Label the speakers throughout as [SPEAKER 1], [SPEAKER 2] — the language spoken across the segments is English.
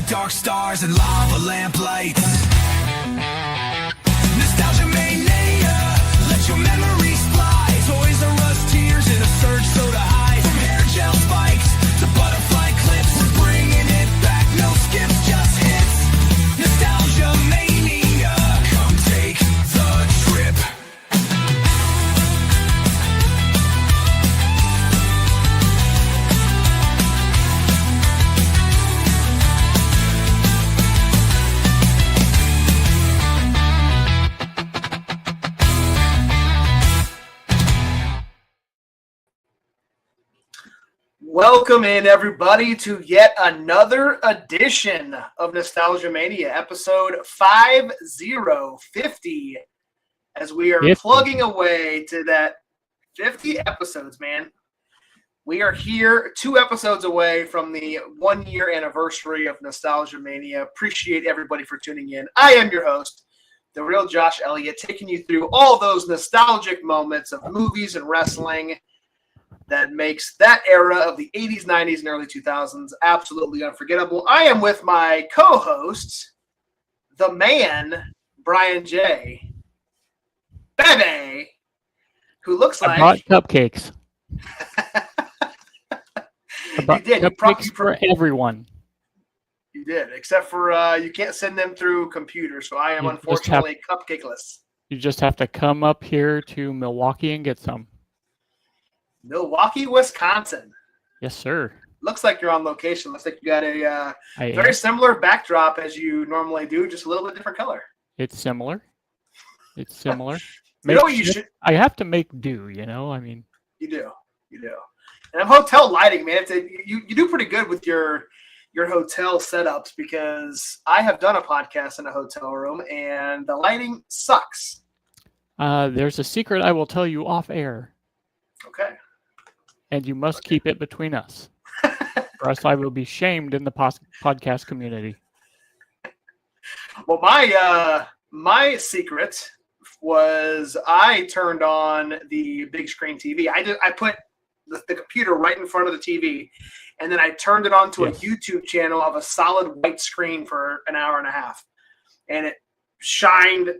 [SPEAKER 1] dark stars and lava lamp lights. Nostalgia mania, let your memories fly. Toys R Us tears in a surge so to hide. From hair gel spikes to butterfly clips, we're bringing it back. No skips, just hits. Nostalgia mania, come take the trip.
[SPEAKER 2] Welcome in, everybody, to yet another edition of Nostalgia Mania, episode 5050, as we are
[SPEAKER 3] 50.
[SPEAKER 2] plugging away to that 50 episodes, man. We are here 2 episodes away from the 1-year anniversary of Nostalgia Mania. Appreciate everybody for tuning in. I am your host, the real Josh Elliott, taking you through all those nostalgic moments of movies and wrestling that makes that era of the 80s, 90s, and early 2000s absolutely unforgettable. I am with my co-hosts, the man, Brian J. Bebe, who looks
[SPEAKER 3] I
[SPEAKER 2] like...
[SPEAKER 3] brought cupcakes.
[SPEAKER 2] You did.
[SPEAKER 3] Cupcakes for everyone.
[SPEAKER 2] You did, except for you can't send them through computer, so I am unfortunately cupcakeless.
[SPEAKER 3] You just have to come up here to Milwaukee and get some.
[SPEAKER 2] Milwaukee, Wisconsin.
[SPEAKER 3] Yes, sir.
[SPEAKER 2] Looks like you're on location. Looks like you got a very similar backdrop as you normally do, just a little bit different color.
[SPEAKER 3] It's similar. It's similar.
[SPEAKER 2] You know what you should...
[SPEAKER 3] I have to make do, you know? I mean...
[SPEAKER 2] You do. You do. And hotel lighting, man. You do pretty good with your hotel setups, because I have done a podcast in a hotel room, and the lighting sucks.
[SPEAKER 3] There's a secret I will tell you off air.
[SPEAKER 2] Okay.
[SPEAKER 3] and you must keep it between us. Or else I will be shamed in the podcast community.
[SPEAKER 2] Well, my secret was I turned on the big screen TV. I put the computer right in front of the TV, and then I turned it onto a YouTube channel of a solid white screen for an hour and a half, and it shined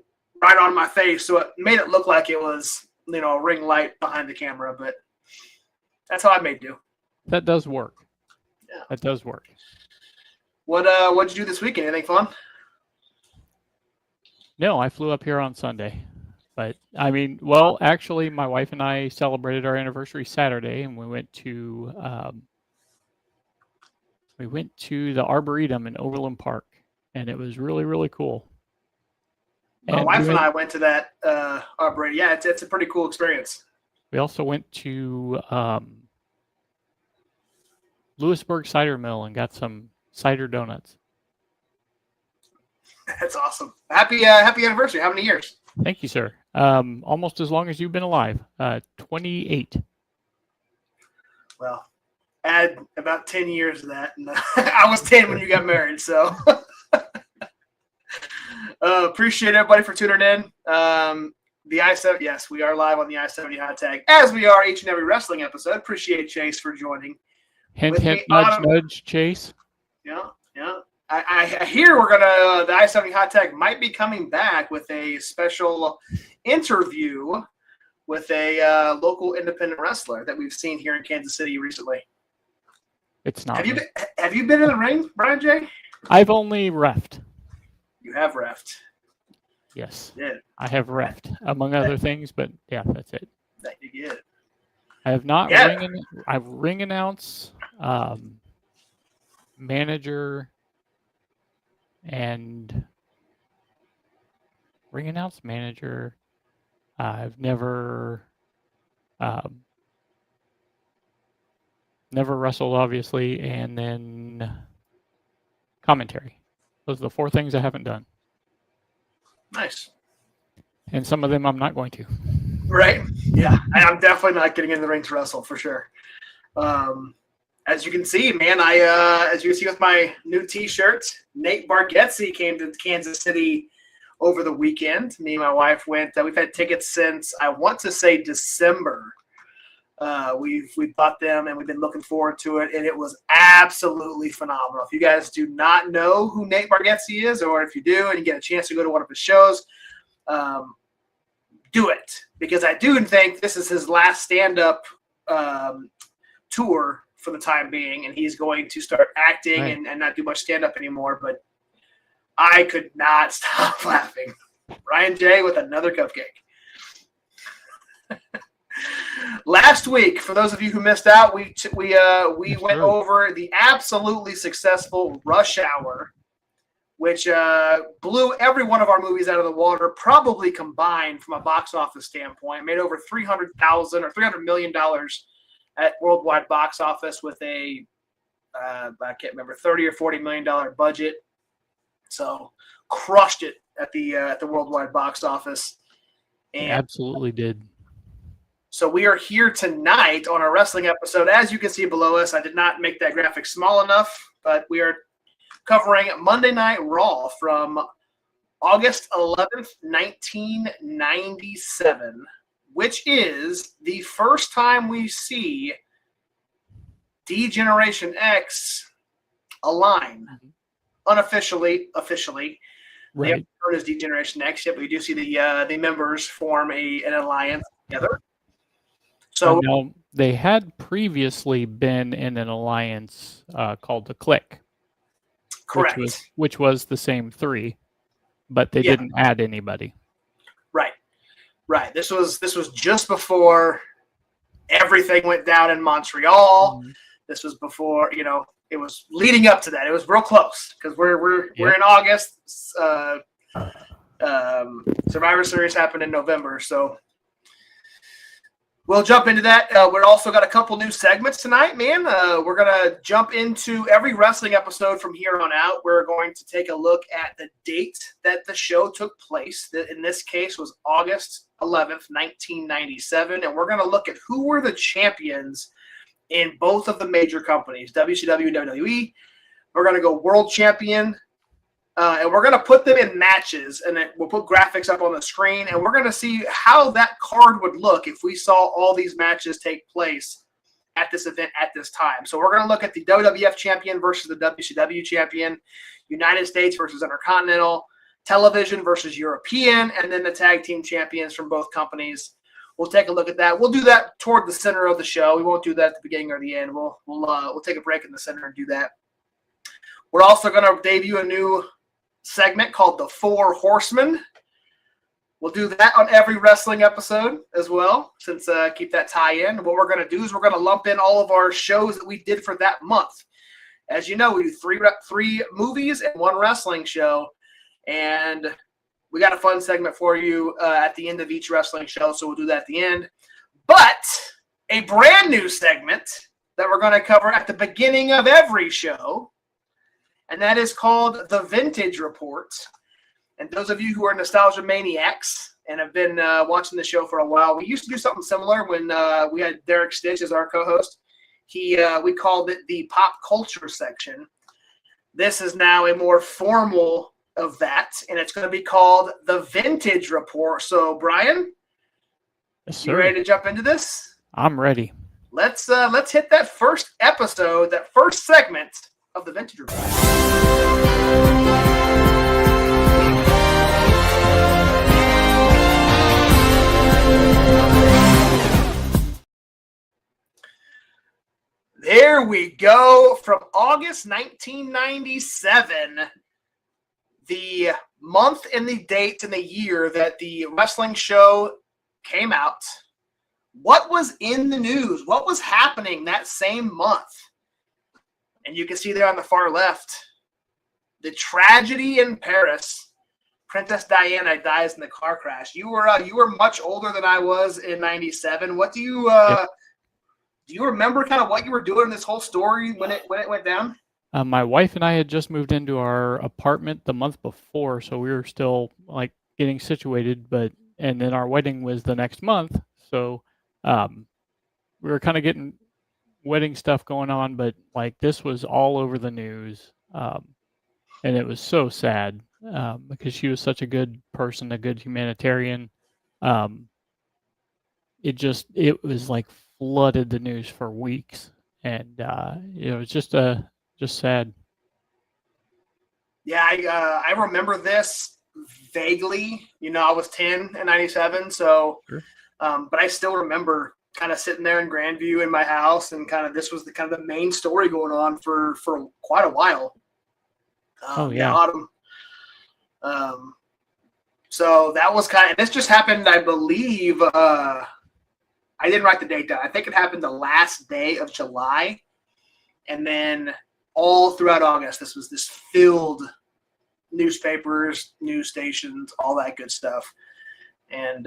[SPEAKER 2] right on my face, so it made it look like it was a ring light behind the camera. But that's how I made do.
[SPEAKER 3] That does work.
[SPEAKER 2] Yeah.
[SPEAKER 3] That does work.
[SPEAKER 2] What'd you do this weekend? Anything fun?
[SPEAKER 3] No, I flew up here on Sunday. But, actually, my wife and I celebrated our anniversary Saturday, and we went to the Arboretum in Overland Park, and it was really, really cool.
[SPEAKER 2] My wife and I went to that Arboretum. Yeah, it's a pretty cool experience.
[SPEAKER 3] We also went to Lewisburg Cider Mill and got some cider donuts.
[SPEAKER 2] That's awesome. Happy anniversary. How many years?
[SPEAKER 3] Thank you, sir. Almost as long as you've been alive. 28.
[SPEAKER 2] Well, add about 10 years to that. And, I was 10 when you got married, so appreciate everybody for tuning in. The I-70, yes, we are live on the I-70 hot tag, as we are each and every wrestling episode. Appreciate Chase for joining.
[SPEAKER 3] Hint, hint, nudge, nudge, Chase.
[SPEAKER 2] Yeah. I hear the I-70 hot tag might be coming back with a special interview with a local independent wrestler that we've seen here in Kansas City recently.
[SPEAKER 3] It's not.
[SPEAKER 2] Have you been in the ring, Brian J?
[SPEAKER 3] I've only reffed.
[SPEAKER 2] You have reffed.
[SPEAKER 3] Yes.
[SPEAKER 2] Yeah.
[SPEAKER 3] I have reffed, among other things, but yeah, that's it.
[SPEAKER 2] That you get.
[SPEAKER 3] I have not I've ring announce, manager, and ring announce manager. I've never wrestled, obviously, and then commentary. Those are the 4 things I haven't done.
[SPEAKER 2] Nice.
[SPEAKER 3] And some of them I'm not going to.
[SPEAKER 2] Right? Yeah. I'm definitely not getting in the ring to wrestle, for sure. As you can see, man, as you can see with my new T-shirt, Nate Bargatze came to Kansas City over the weekend. Me and my wife went. We've had tickets since, I want to say, December. We've bought them, and we've been looking forward to it, and it was absolutely phenomenal. If you guys do not know who Nate Bargatze is, or if you do and you get a chance to go to one of his shows, do it, because I do think this is his last stand-up tour for the time being, and he's going to start acting and not do much stand-up anymore. But I could not stop laughing. Ryan J with another cupcake. Last week, for those of you who missed out, we went over the absolutely successful Rush Hour, which blew every one of our movies out of the water, probably combined from a box office standpoint. Made over $300 million at worldwide box office with a I can't remember, $30 or $40 million budget. So crushed it at the worldwide box office. And
[SPEAKER 3] absolutely did.
[SPEAKER 2] So we are here tonight on our wrestling episode. As you can see below us, I did not make that graphic small enough, but we are covering Monday Night Raw from August 11th, 1997, which is the first time we see D-Generation X align. Unofficially, officially. They haven't heard as D-Generation X yet, but we do see the members form an alliance together. So
[SPEAKER 3] now, they had previously been in an alliance called the Click.
[SPEAKER 2] Correct.
[SPEAKER 3] Which was the same 3, but they didn't add anybody.
[SPEAKER 2] Right. This was just before everything went down in Montreal. Mm-hmm. This was before, it was leading up to that. It was real close because we're in August. Survivor Series happened in November, so we'll jump into that. We're also got a couple new segments tonight, man. We're going to jump into every wrestling episode from here on out. We're going to take a look at the date that the show took place. That in this case was August 11th, 1997. And we're going to look at who were the champions in both of the major companies, WCW and WWE. We're going to go world champion, and we're going to put them in matches, and then we'll put graphics up on the screen, and we're going to see how that card would look if we saw all these matches take place at this event at this time. So we're going to look at the WWF champion versus the WCW champion, United States versus Intercontinental, television versus European, and then the tag team champions from both companies. We'll take a look at that. We'll do that toward the center of the show. We won't do that at the beginning or the end. We'll take a break in the center and do that. We're also going to debut a new segment called the Four Horsemen. We'll do that on every wrestling episode as well, since keep that tie-in. What we're going to do is we're going to lump in all of our shows that we did for that month. As you know, we do three movies and one wrestling show, and we got a fun segment for you at the end of each wrestling show, so we'll do that at the end. But a brand new segment that we're going to cover at the beginning of every show, and that is called the Vintage Report. And those of you who are nostalgia maniacs and have been watching the show for a while, we used to do something similar when we had Derek Stitch as our co-host. We called it the pop culture section. This is now a more formal of that, and it's going to be called the Vintage Report. So, Brian,
[SPEAKER 3] Yes,
[SPEAKER 2] you
[SPEAKER 3] sir.
[SPEAKER 2] ready to jump into this?
[SPEAKER 3] I'm ready.
[SPEAKER 2] Let's hit that first episode, that first segment of the Vintage Report. There we go. From August 1997, the month and the date and the year that the wrestling show came out. What was in the news? What was happening that same month? And you can see there on the far left, the tragedy in Paris. Princess Diana dies in the car crash. You were much older than I was in '97. What do you do you remember kind of what you were doing in this whole story when it went down?
[SPEAKER 3] My wife and I had just moved into our apartment the month before, so we were still like getting situated. And then our wedding was the next month, so we were kind of getting wedding stuff going on. But like this was all over the news, and it was so sad because she was such a good person, a good humanitarian. It was like flooded the news for weeks, and it was just sad.
[SPEAKER 2] Yeah, I remember this vaguely. You know, I was 10 in '97, so
[SPEAKER 3] Sure.
[SPEAKER 2] but I still remember kind of sitting there in Grandview in my house, and kind of this was the kind of the main story going on for quite a while.
[SPEAKER 3] Oh, yeah.
[SPEAKER 2] The autumn. So that was kind of, this just happened, I believe. I didn't write the date down. I think it happened the last day of July, and then all throughout August, this was this filled newspapers, news stations, all that good stuff, and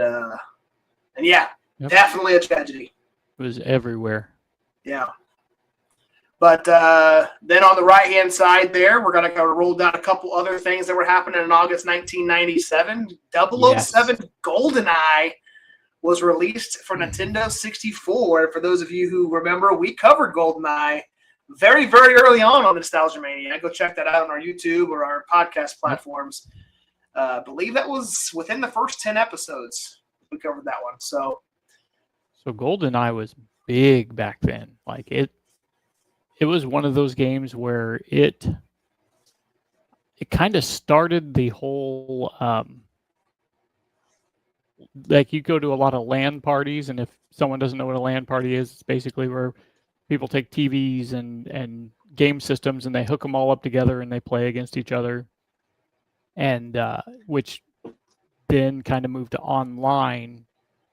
[SPEAKER 2] yeah,
[SPEAKER 3] Yep.
[SPEAKER 2] definitely a tragedy.
[SPEAKER 3] It was everywhere.
[SPEAKER 2] Yeah. But then on the right-hand side there, we're going to roll down a couple other things that were happening in August 1997. 007 GoldenEye was released for Nintendo 64. For those of you who remember, we covered GoldenEye very, very early on Nostalgia Mania. Go check that out on our YouTube or our podcast platforms. I believe that was within the first 10 episodes. We covered that one. So
[SPEAKER 3] GoldenEye was big back then. Like it was one of those games where it kind of started the whole like you go to a lot of LAN parties, and if someone doesn't know what a LAN party is, it's basically where people take TVs and game systems and they hook them all up together and they play against each other, and which then kind of moved to online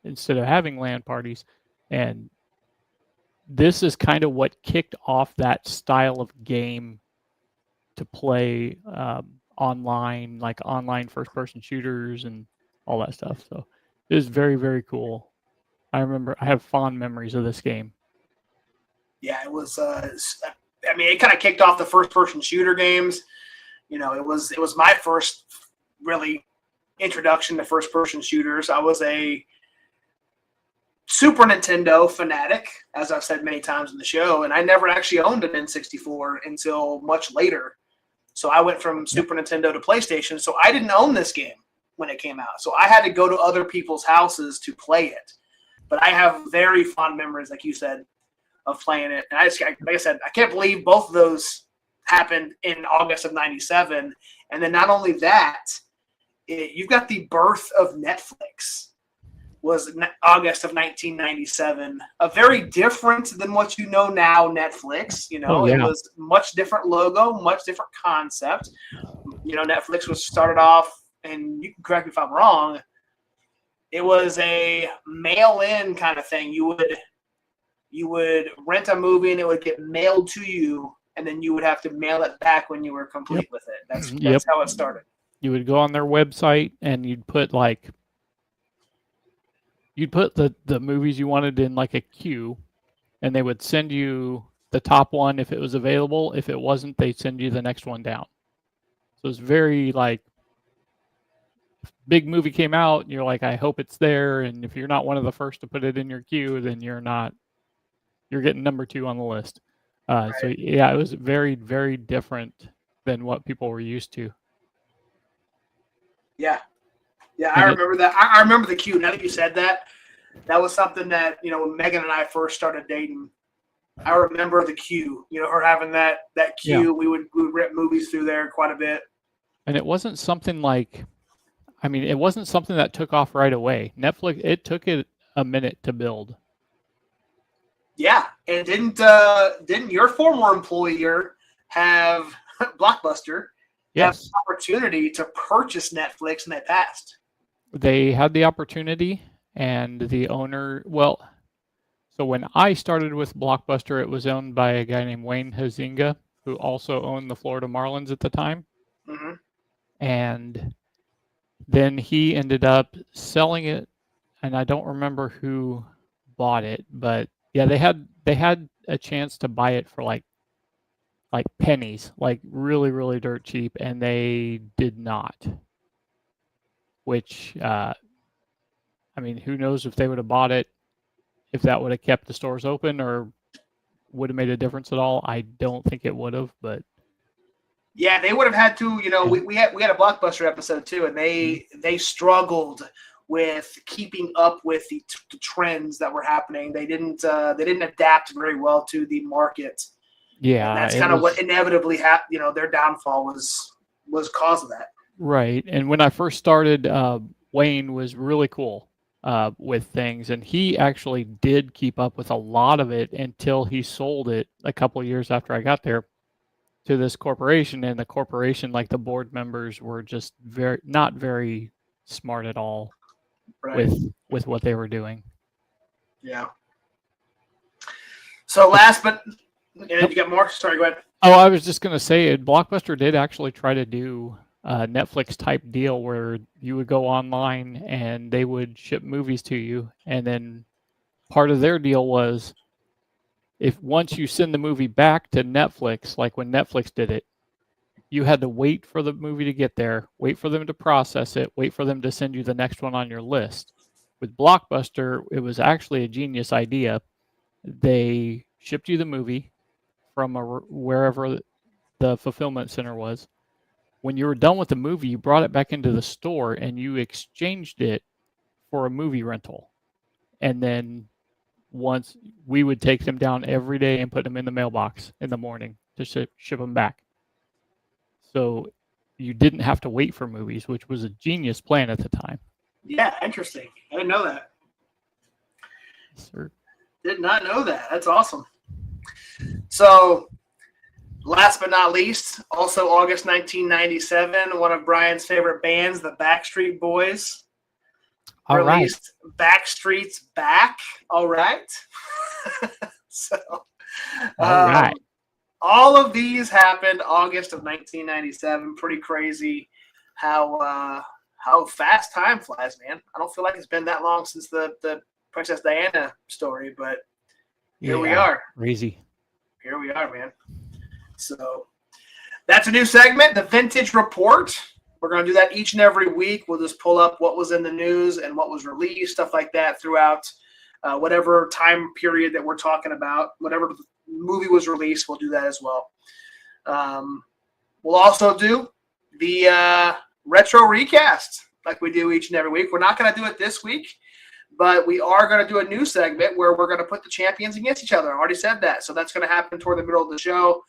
[SPEAKER 3] instead of having LAN parties. And this is kind of what kicked off that style of game to play online, like online first-person shooters and all that stuff. So it was very, very cool. I have fond memories of this game.
[SPEAKER 2] yeah, it was. It kind of kicked off the first-person shooter games. You know, it was my first really introduction to first-person shooters. I was a Super Nintendo fanatic, as I've said many times in the show, and I never actually owned an N64 until much later. So I went from Super Nintendo to PlayStation, so I didn't own this game when it came out. So I had to go to other people's houses to play it. But I have very fond memories, like you said, of playing it. And like I said, I can't believe both of those happened in August of '97. And then not only that, you've got the birth of Netflix. Was August of 1997. A very different than what you know now, Netflix. It was much different logo, much different concept. Netflix was started off, and you can correct me if I'm wrong, it was a mail-in kind of thing. You would rent a movie, and it would get mailed to you, and then you would have to mail it back when you were complete with it. That's how it started.
[SPEAKER 3] You would go on their website, and you'd put the movies you wanted in like a queue, and they would send you the top one if it was available. If it wasn't, they'd send you the next one down. So it's very like, big movie came out, and you're like, I hope it's there. And if you're not one of the first to put it in your queue, then you're getting number 2 on the list.
[SPEAKER 2] Right.
[SPEAKER 3] So yeah, it was very, very different than what people were used to.
[SPEAKER 2] Yeah. Yeah, I remember that. I remember the queue. Now that you said that, that was something that, when Megan and I first started dating, I remember the queue, her having that queue. Yeah. We would rent movies through there quite a bit. And
[SPEAKER 3] it wasn't something it wasn't something that took off right away. Netflix, it took it a minute to build. Yeah. And didn't your former employer have Blockbuster? Yes. Have the opportunity to purchase Netflix, and they passed. They had the opportunity, and the owner, so when I started with Blockbuster, it was owned by a guy named Wayne Huizinga, who also owned the Florida Marlins at the time. Mm-hmm. And then he ended up selling it, and I don't remember who bought it, but yeah, they had a chance to buy it for like pennies, like really, really dirt cheap, and they did not. Which, who knows if they would have bought it, if that would have kept the stores open or would have made a difference at all. I don't think it would have, but yeah, they would have had to. We had a Blockbuster episode too, and they struggled with keeping up with the trends that were happening. They didn't adapt very well to the market. Yeah, and that's kind of what inevitably happened. Their downfall was cause of that. Right, and when I first started, Wayne was really cool with things, and he actually did keep up with a lot of it until he sold it a couple of years after I got there to this corporation, and the corporation, like the board members, were just not very smart at all with what they were doing. Yeah. So you got more? Sorry, go ahead. Oh, I was just going to say, Blockbuster did actually try to do a Netflix type deal where you would go online and they would ship movies to you. And then part of their deal was, if once you send the movie back to Netflix, like when Netflix did it, you had to wait for the movie to get there, wait for them to process it, wait for them to send you the next one on your list. With Blockbuster, it was actually a genius idea. They shipped you the movie from wherever the fulfillment center was. When you were done with the movie, you brought it back into the store and you exchanged it for a movie rental. And then once we would take them down every day and put them in the mailbox in the morning to ship them back. So you didn't have to wait for movies, which was a genius plan at the time. Yeah, interesting. I didn't know that. Yes, sir. Did not know that. That's awesome. So, last but not least, also August 1997, one of Brian's favorite bands, the Backstreet Boys, released Backstreet's Back. All right. So, all right. All of these happened August of 1997. Pretty crazy how fast time flies, man. I don't feel like it's been that long since the Princess Diana story, but here we are. Crazy. Here we are, man. So that's a new segment, the Vintage Report. We're going to do that each and every week. We'll just pull up what was in the news and what was released, stuff like that throughout
[SPEAKER 2] whatever time period that we're talking about, whatever movie was released, we'll do that as well. We'll also do the retro recast like we do each and every week. We're not going to do it this week, but we are going to do a new segment where we're going to put the champions against each other. I already said that. So that's going to happen toward the middle of the show.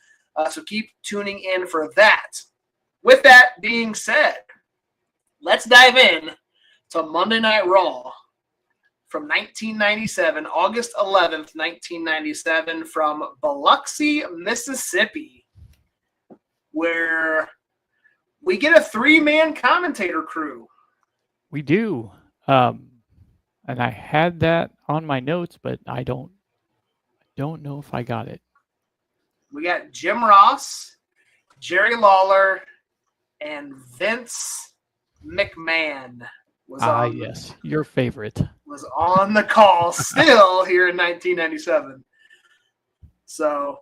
[SPEAKER 2] So keep tuning in for that. With that being said, let's dive in to Monday Night Raw from 1997, August 11th, 1997, from Biloxi, Mississippi, where we get a three-man commentator crew.
[SPEAKER 3] We do. And I had that on my notes, but I don't know if I got it.
[SPEAKER 2] We got Jim Ross, Jerry Lawler, and Vince McMahon
[SPEAKER 3] Yes, your favorite.
[SPEAKER 2] was on the call still here in 1997. So,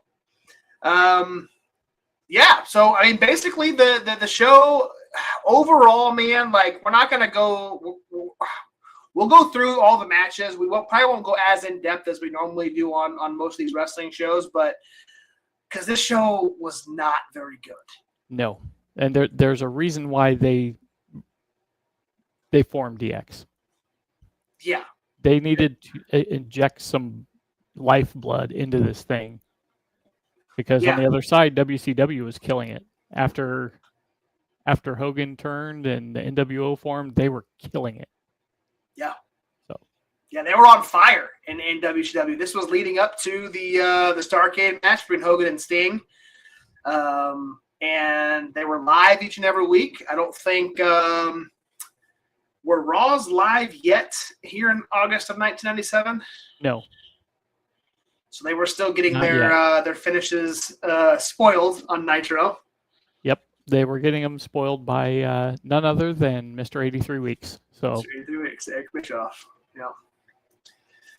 [SPEAKER 2] yeah. So I mean, basically the show overall, man. Like, we're not gonna go. We'll go through all the matches. We probably won't go as in depth as we normally do on most of these wrestling shows, but because this show was not very good.
[SPEAKER 3] No, and there's a reason why they formed DX.
[SPEAKER 2] Yeah.
[SPEAKER 3] They needed to inject some lifeblood into this thing because on the other side, WCW was killing it. After Hogan turned and the NWO formed, they were killing it.
[SPEAKER 2] Yeah.
[SPEAKER 3] So.
[SPEAKER 2] Yeah, they were on fire in WCW. This was leading up to the Starrcade match between Hogan and Sting. And they were live each and every week. I don't think were Raws live yet here in August of 1997?
[SPEAKER 3] No.
[SPEAKER 2] So they were still getting
[SPEAKER 3] Not
[SPEAKER 2] their finishes spoiled on Nitro.
[SPEAKER 3] Yep, they were getting them spoiled by none other than Mr. 83 Weeks. So
[SPEAKER 2] 83 Weeks, Eric Bischoff. Yeah.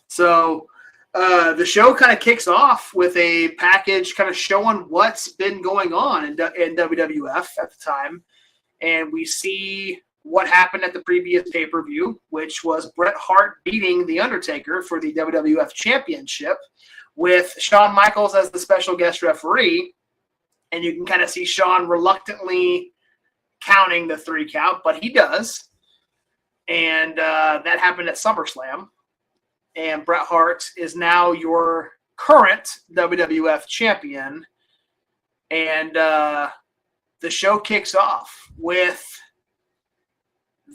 [SPEAKER 2] So the show kind of kicks off with a package kind of showing what's been going on in WWF at the time. And we see what happened at the previous pay-per-view, which was Bret Hart beating The Undertaker for the WWF Championship with Shawn Michaels as the special guest referee. And you can kind of see Shawn reluctantly counting the 3 count, but he does. And that happened at SummerSlam. And Bret Hart is now your current WWF champion. And the show kicks off with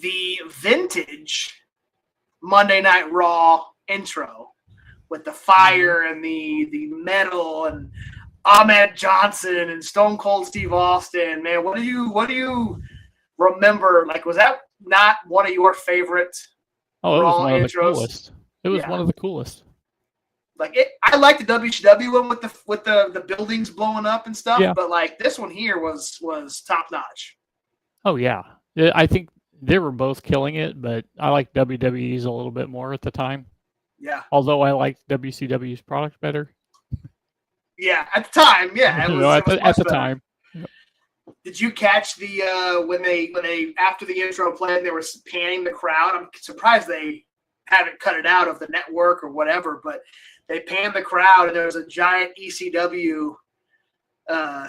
[SPEAKER 2] the vintage Monday Night Raw intro with the fire and the metal and Ahmed Johnson and Stone Cold Steve Austin. Man, what do you remember? Like, was that not one of your favorite
[SPEAKER 3] Raw
[SPEAKER 2] Raw
[SPEAKER 3] one of the
[SPEAKER 2] intros?
[SPEAKER 3] coolest. It was one of the coolest.
[SPEAKER 2] Like, I like the WCW one with the buildings blowing up and stuff, but like this one here was top notch.
[SPEAKER 3] Oh yeah, I think they were both killing it, but I like WWE's a little bit more at the time.
[SPEAKER 2] Yeah.
[SPEAKER 3] Although I liked WCW's product better.
[SPEAKER 2] Yeah, at the time, yeah. It was,
[SPEAKER 3] at the time.
[SPEAKER 2] Did you catch the when they after the intro played, they were panning the crowd? I'm surprised they haven't cut it out of the network or whatever, but they panned the crowd and there was a giant ECW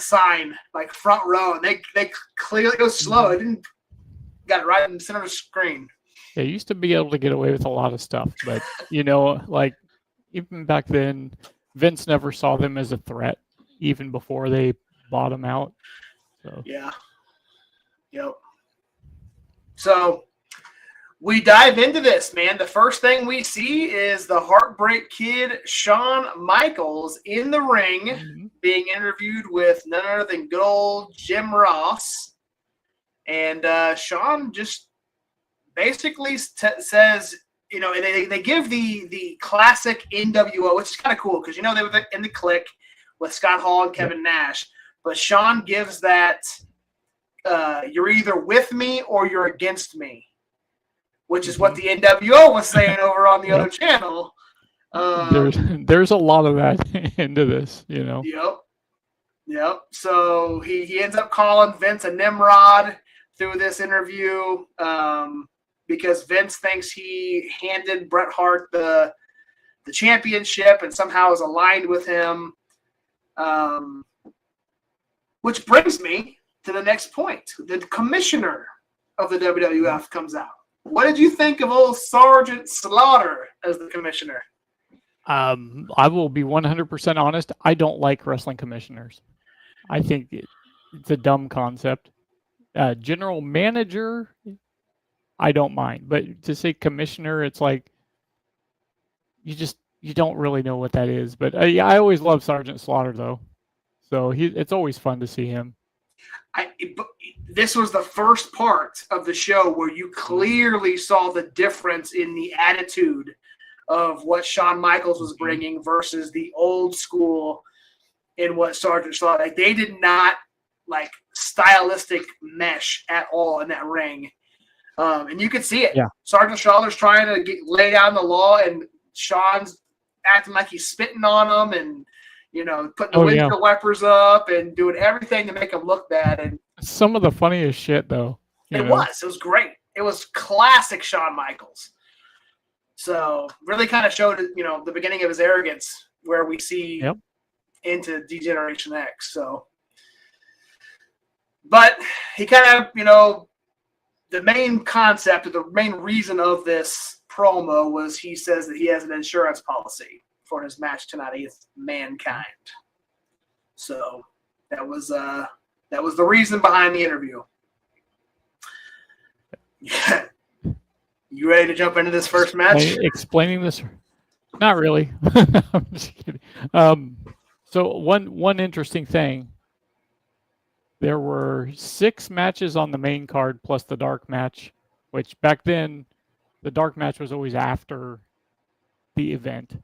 [SPEAKER 2] sign like front row, and they clearly, it was slow. It didn't got it right in the center of the screen.
[SPEAKER 3] They used to be able to get away with a lot of stuff, but like even back then, Vince never saw them as a threat, even before they bought them out. So.
[SPEAKER 2] Yeah. Yep. So we dive into this, man. The first thing we see is the Heartbreak Kid, Shawn Michaels, in the ring, being interviewed with none other than good old Jim Ross. And Shawn just basically says, they give the classic NWO, which is kind of cool because, they were in the Clique with Scott Hall and Kevin Nash. But Shawn gives that you're either with me or you're against me, which is what the NWO was saying over on the other channel.
[SPEAKER 3] There's a lot of that into this,
[SPEAKER 2] Yep. So he ends up calling Vince a Nimrod through this interview because Vince thinks he handed Bret Hart the the championship and somehow is aligned with him. Which brings me to the next point. The commissioner of the WWF comes out. What did you think of old Sergeant Slaughter as the commissioner?
[SPEAKER 3] I will be 100% honest. I don't like wrestling commissioners. I think it's a dumb concept. General manager, I don't mind. But to say commissioner, it's like you don't really know what that is. But yeah, I always love Sergeant Slaughter, though. So it's always fun to see him.
[SPEAKER 2] This was the first part of the show where you clearly saw the difference in the attitude of what Shawn Michaels was bringing versus the old school in what Sergeant Slaughter. Like, they did not like stylistic mesh at all in that ring, and you could see it.
[SPEAKER 3] Yeah.
[SPEAKER 2] Sergeant Slaughter's trying to lay down the law, and Shawn's acting like he's spitting on him, and putting the windshield wipers up and doing everything to make him look bad. And
[SPEAKER 3] some of the funniest shit, though.
[SPEAKER 2] It was great. It was classic Shawn Michaels. So really kind of showed, the beginning of his arrogance, where we see into D-Generation X. So, but he kind of, the main concept or the main reason of this promo was he says that he has an insurance policy for his match tonight against Mankind. So that was the reason behind the interview. Yeah. You ready to jump into this first match?
[SPEAKER 3] Explaining this? Not really. I'm just kidding. So one interesting thing. There were 6 matches on the main card plus the dark match, which back then the dark match was always after the event.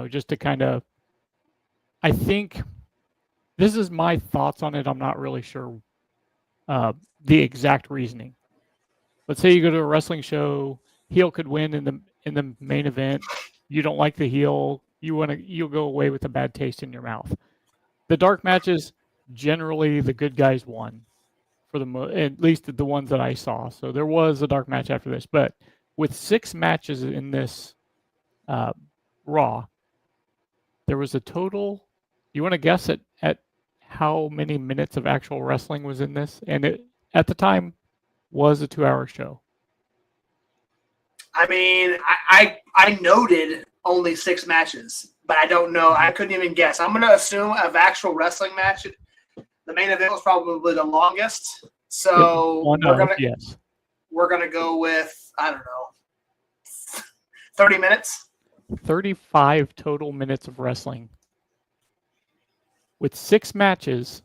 [SPEAKER 3] Just to kind of, I think this is my thoughts on it. I'm not really sure the exact reasoning. Let's say you go to a wrestling show, heel could win in the main event. You don't like the heel. You'll go away with a bad taste in your mouth. The dark matches, generally the good guys won, at least the ones that I saw. So there was a dark match after this, but with 6 matches in this Raw, there was a total. You want to guess at how many minutes of actual wrestling was in this? And it at the time was a 2-hour show.
[SPEAKER 2] I mean, I noted only 6 matches, but I don't know. I couldn't even guess. I'm going to assume of actual wrestling match, the main event was probably the longest. So we're gonna go with, I don't know, 30 minutes.
[SPEAKER 3] 35 total minutes of wrestling. With 6 matches,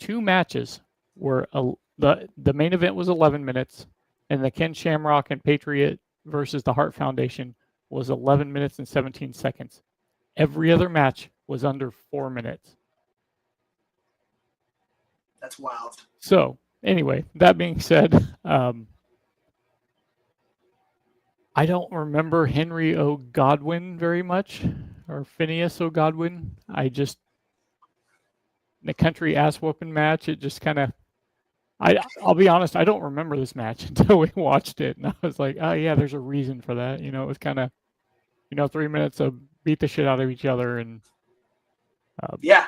[SPEAKER 3] 2 matches were the main event was 11 minutes, and the Ken Shamrock and Patriot versus the Hart Foundation was 11 minutes and 17 seconds. Every other match was under 4 minutes.
[SPEAKER 2] That's wild. So,
[SPEAKER 3] anyway, that being said, I don't remember Henry O. Godwin very much, or Phineas O. Godwin. The country ass whooping match, it just kind of, I'll be honest, I don't remember this match until we watched it. And I was like, oh yeah, there's a reason for that. It was kind of, 3 minutes of beat the shit out of each other. And
[SPEAKER 2] yeah.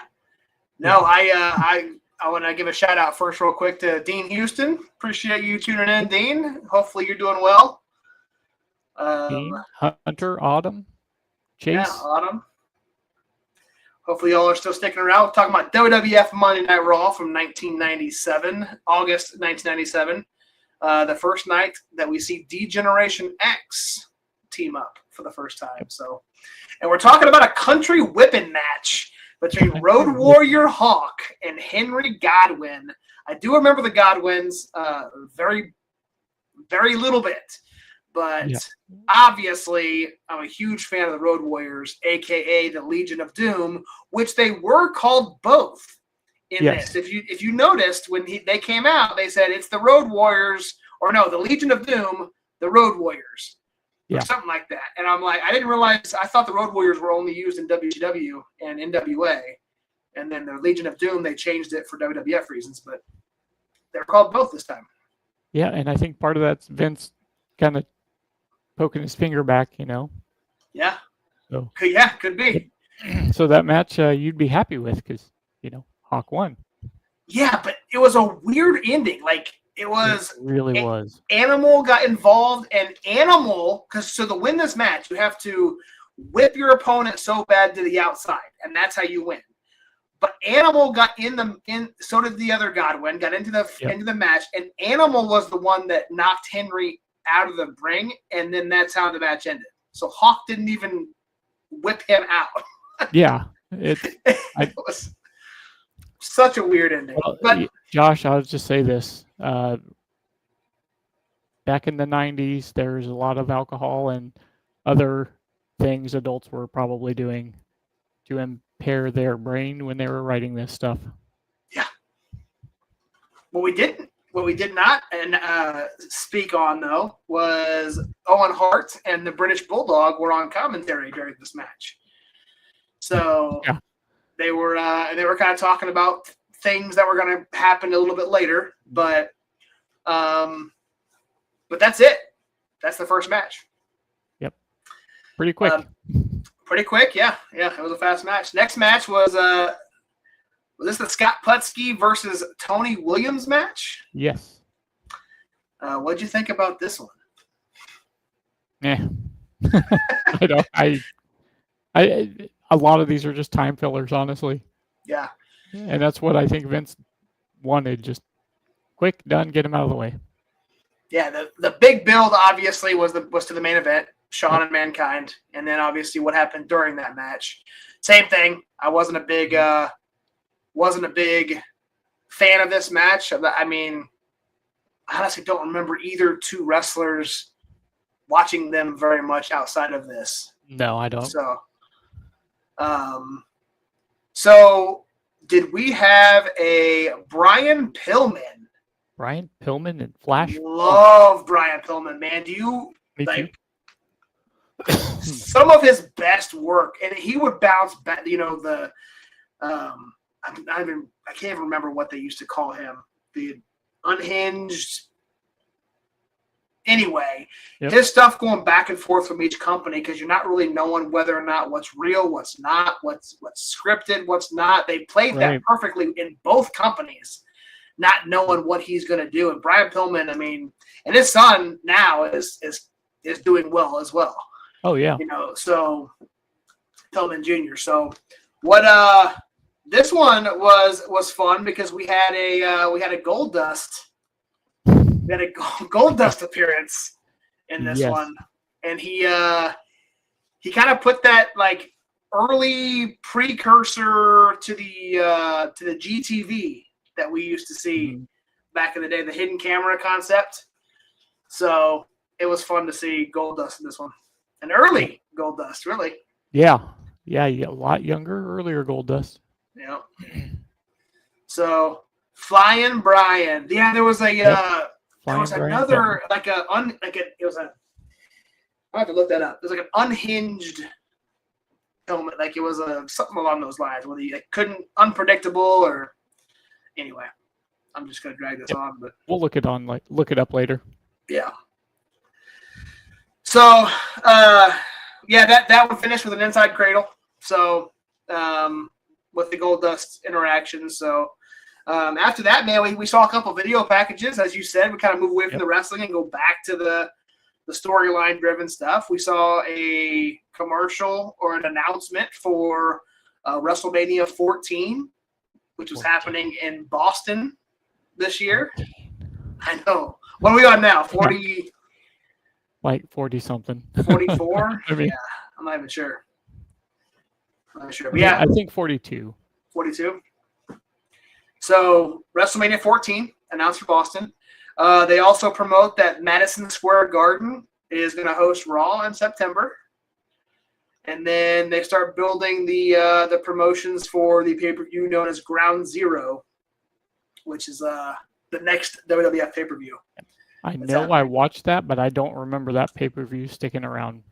[SPEAKER 2] No, I want to give a shout out first real quick to Dean Houston. Appreciate you tuning in, Dean. Hopefully you're doing well.
[SPEAKER 3] Dean, Hunter, Autumn, Chase.
[SPEAKER 2] Yeah, Autumn. Hopefully y'all are still sticking around. We're talking about WWF Monday Night Raw from 1997, August 1997. The first night that we see D-Generation X team up for the first time. So, and we're talking about a country whipping match between Road Warrior Hawk and Henry Godwin. I do remember the Godwins very, very little bit. But obviously, I'm a huge fan of the Road Warriors, a.k.a. the Legion of Doom, which they were called both in this. If you noticed, when they came out, they said it's the Road Warriors, or no, the Legion of Doom, the Road Warriors, or something like that. And I'm like, I didn't realize, I thought the Road Warriors were only used in WCW and NWA. And then the Legion of Doom, they changed it for WWF reasons, but they're called both this time.
[SPEAKER 3] Yeah, and I think part of that's Vince kind of poking his finger back,
[SPEAKER 2] Yeah.
[SPEAKER 3] So
[SPEAKER 2] Yeah, could be.
[SPEAKER 3] so that match you'd be happy with because Hawk won.
[SPEAKER 2] Yeah, but it was a weird ending. Like it was.
[SPEAKER 3] It really was.
[SPEAKER 2] Animal got involved, and Animal, so to win this match, you have to whip your opponent so bad to the outside, and that's how you win. But Animal got so did the other Godwin, got into the match, and Animal was the one that knocked Henry out of the ring, and then that's how the match ended. So Hawk didn't even whip him out.
[SPEAKER 3] Yeah,
[SPEAKER 2] it was such a weird ending.
[SPEAKER 3] Well,
[SPEAKER 2] but
[SPEAKER 3] Josh, I'll just say this. Back in the 90s, there was a lot of alcohol and other things adults were probably doing to impair their brain when they were writing this stuff.
[SPEAKER 2] Yeah. What we did not speak on, though, was Owen Hart and the British Bulldog were on commentary during this match. So
[SPEAKER 3] yeah.
[SPEAKER 2] they were kind of talking about things that were going to happen a little bit later, but that's it. That's the first match.
[SPEAKER 3] Yep. Pretty quick.
[SPEAKER 2] Yeah. It was a fast match. Next match was this the Scott Putski versus Tony Williams match?
[SPEAKER 3] Yes.
[SPEAKER 2] What'd you think about this one?
[SPEAKER 3] Yeah. A lot of these are just time fillers, honestly.
[SPEAKER 2] Yeah.
[SPEAKER 3] And that's what I think Vince wanted. Just quick, done, get him out of the way.
[SPEAKER 2] Yeah, the big build obviously was to the main event, Shawn and Mankind, and then obviously what happened during that match. Same thing. I wasn't a big fan of this match. I mean, I honestly don't remember either two wrestlers watching them very much outside of this.
[SPEAKER 3] No, I don't.
[SPEAKER 2] So did we have a Brian Pillman?
[SPEAKER 3] Brian Pillman and Flash?
[SPEAKER 2] Love Brian Pillman, man. Do you
[SPEAKER 3] Me
[SPEAKER 2] like some of his best work? And he would bounce back, I can't even remember what they used to call him. The unhinged. Anyway, his stuff going back and forth from each company because you're not really knowing whether or not what's real, what's not, what's scripted, what's not. They played that perfectly in both companies, not knowing what he's going to do. And Brian Pillman, I mean, and his son now is doing well as well.
[SPEAKER 3] Oh yeah.
[SPEAKER 2] So Pillman Jr. So what this one was fun because we had a Gold Dust. We had a Gold Dust appearance in this one, and he kind of put that like early precursor to the GTV that we used to see back in the day, the hidden camera concept. So it was fun to see Gold Dust in this one, an early Gold Dust, really.
[SPEAKER 3] Yeah, a lot younger, earlier Gold Dust.
[SPEAKER 2] Yeah. So Flying Brian, yeah, there was a. There was another I have to look that up. There's like an unhinged helmet, like it was something along those lines, whether you unpredictable or anyway. I'm just gonna drag this on, but
[SPEAKER 3] we'll look it up later.
[SPEAKER 2] Yeah. So that one finished with an inside cradle. So with the Gold Dust interaction. So after that, man, we saw a couple video packages. As you said, we kind of move away from the wrestling and go back to the storyline-driven stuff. We saw a commercial or an announcement for WrestleMania 14, which was happening in Boston this year.
[SPEAKER 3] 14.
[SPEAKER 2] I know. What are we on now? 40?
[SPEAKER 3] Like 40-something.
[SPEAKER 2] 44?
[SPEAKER 3] I mean,
[SPEAKER 2] yeah, I'm not even sure. But
[SPEAKER 3] yeah, I think 42.
[SPEAKER 2] 42? So WrestleMania 14 announced for Boston. They also promote that Madison Square Garden is going to host Raw in September, and then they start building the promotions for the pay-per-view known as Ground Zero, which is the next WWF pay-per-view.
[SPEAKER 3] I know I watched that, but I don't remember that pay-per-view sticking around.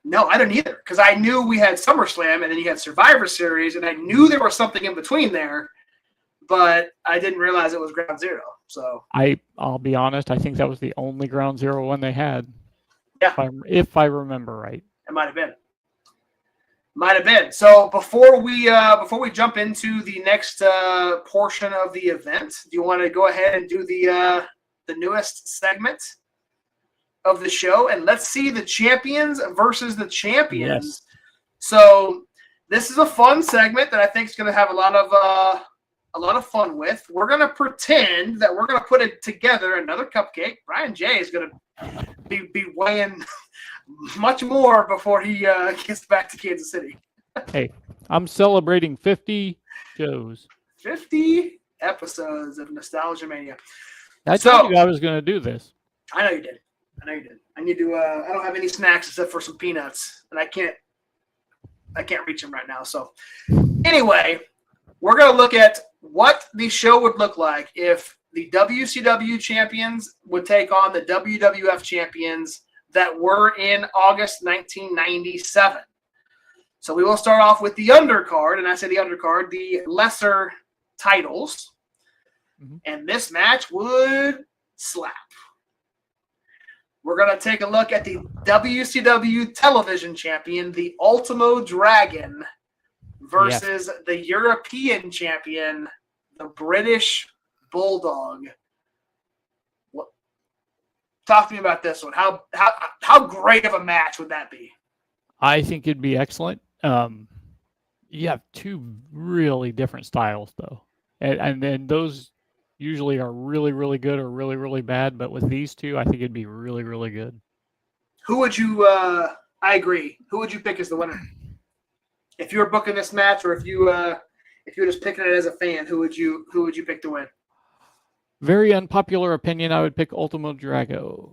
[SPEAKER 2] No, I don't either, because I knew we had SummerSlam, and then you had Survivor Series, and I knew there was something in between there. But I didn't realize it was Ground Zero. So
[SPEAKER 3] I'll be honest, I think that was the only Ground Zero one they had.
[SPEAKER 2] Yeah.
[SPEAKER 3] If I remember right.
[SPEAKER 2] It might have been. Might have been. So before we jump into the next portion of the event, do you want to go ahead and do the newest segment of the show? And let's see the champions versus the champions.
[SPEAKER 3] Yes.
[SPEAKER 2] So this is a fun segment that I think is going to have a lot of fun with. We're going to pretend that we're going to put it together another cupcake. Brian J is going to be weighing much more before he gets back to Kansas City.
[SPEAKER 3] Hey, I'm celebrating 50 shows.
[SPEAKER 2] 50 episodes of Nostalgia Mania.
[SPEAKER 3] I told you I was going to do this.
[SPEAKER 2] I know you did. I need to. I don't have any snacks except for some peanuts, and I can't reach them right now. So, anyway, we're going to look at what the show would look like if the WCW champions would take on the WWF champions that were in August 1997. So we will start off with the undercard, and I say the undercard, the lesser titles. Mm-hmm. And this match would slap. We're going to take a look at the WCW television champion, the Ultimo Dragon, versus the European champion, the British Bulldog. Talk to me about this one. How great of a match would that be?
[SPEAKER 3] I think it'd be excellent. You have two really different styles, though, and then those usually are really, really good or really, really bad. But with these two, I think it'd be really, really good.
[SPEAKER 2] Who would you? I agree. Who would you pick as the winner? If you were booking this match, or if you were just picking it as a fan, who would you pick to win?
[SPEAKER 3] Very unpopular opinion. I would pick Ultimo Drago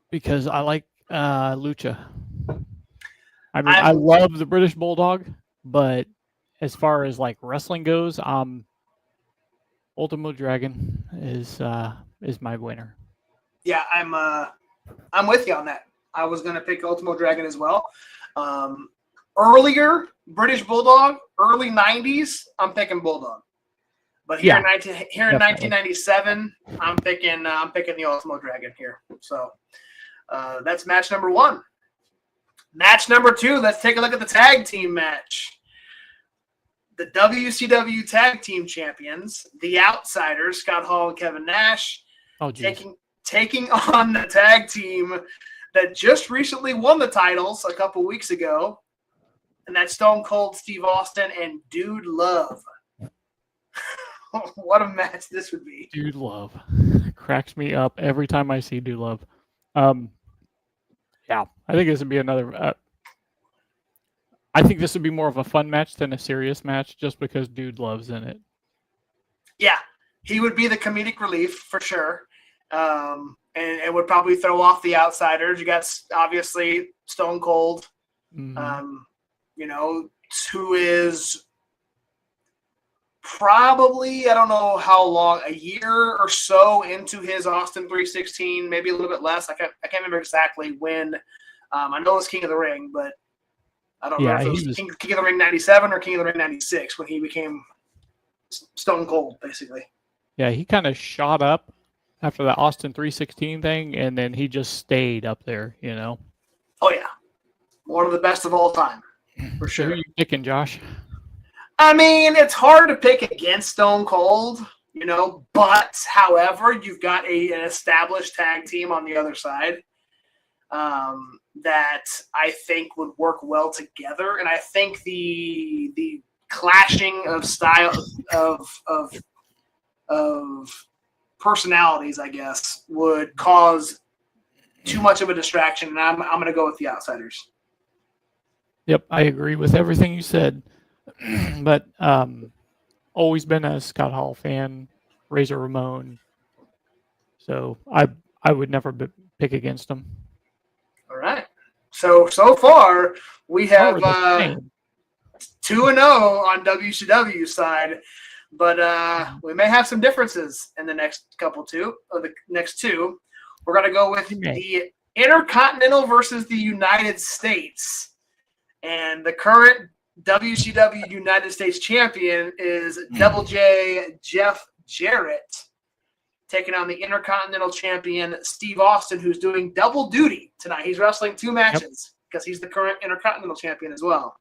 [SPEAKER 3] because I like Lucha. I mean, I love the British Bulldog, but as far as like wrestling goes, Ultimo Dragon is my winner. Yeah,
[SPEAKER 2] I'm with you on that. I was going to pick Ultimo Dragon as well. Earlier British Bulldog, early 90s, I'm picking Bulldog. But here in 1997, I'm picking the Ultimo Dragon here. So that's match number one. Match number two, let's take a look at the tag team match. The WCW Tag Team Champions, the Outsiders, Scott Hall and Kevin Nash, taking on the tag team that just recently won the titles a couple weeks ago, and that's Stone Cold Steve Austin and Dude Love. What a match this would be.
[SPEAKER 3] Dude Love cracks me up every time I see Dude Love. Yeah, I think this would be another. I think this would be more of a fun match than a serious match, just because Dude Love's in it.
[SPEAKER 2] Yeah, he would be the comedic relief for sure, and it would probably throw off the Outsiders. You got obviously Stone Cold, who is probably, I don't know how long, a year or so into his Austin 316, maybe a little bit less. I can't remember exactly when. I know it's King of the Ring, but I don't know if it was King of the Ring 97 or King of the Ring 96 when he became Stone Cold, basically.
[SPEAKER 3] Yeah, he kind of shot up after the Austin 316 thing, and then he just stayed up there,
[SPEAKER 2] Oh, yeah. One of the best of all time, for sure.
[SPEAKER 3] Who are you picking, Josh?
[SPEAKER 2] I mean, it's hard to pick against Stone Cold, but however, you've got an established tag team on the other side that I think would work well together. And I think the clashing of style of personalities, I guess, would cause too much of a distraction. And I'm going to go with the Outsiders.
[SPEAKER 3] Yep, I agree with everything you said. But always been a Scott Hall fan, Razor Ramon. So I would never pick against him.
[SPEAKER 2] All right. So far we have 2-0 on WCW's side, but we may have some differences in the next next two. We're going to go with the Intercontinental versus the United States. And the current WCW United States champion is Double J Jeff Jarrett, taking on the Intercontinental champion Steve Austin, who's doing double duty tonight. He's wrestling two matches because he's the current Intercontinental Champion as well.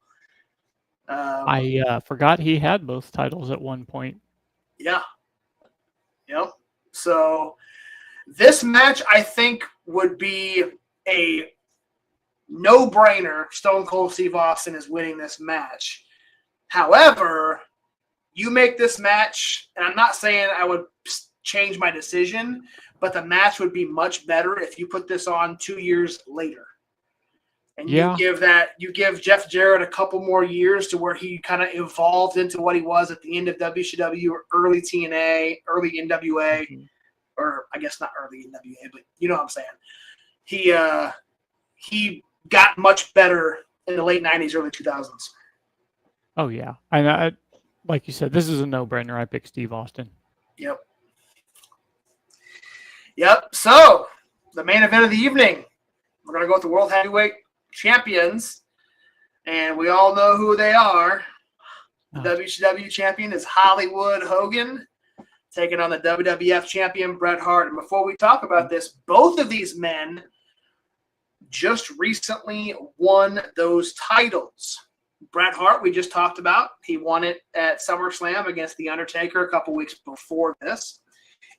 [SPEAKER 3] I forgot he had both titles at one point.
[SPEAKER 2] Yeah. Yep. So this match, I think, would be a no-brainer. Stone Cold Steve Austin is winning this match. However, you make this match, and I'm not saying I would change my decision, but the match would be much better if you put this on 2 years later. And you give Jeff Jarrett a couple more years to where he kind of evolved into what he was at the end of WCW or early TNA, early NWA, or I guess not early NWA, but you know what I'm saying. He got much better in the late 90s, early 2000s.
[SPEAKER 3] Oh, yeah. I like you said, this is a no-brainer. I picked Steve Austin.
[SPEAKER 2] Yep. So, the main event of the evening, we're going to go with the World Heavyweight Champions, and we all know who they are. The WCW champion is Hollywood Hogan, taking on the WWF champion Bret Hart. And before we talk about this, both of these men just recently won those titles. Bret Hart, we just talked about. He won it at SummerSlam against The Undertaker a couple weeks before this.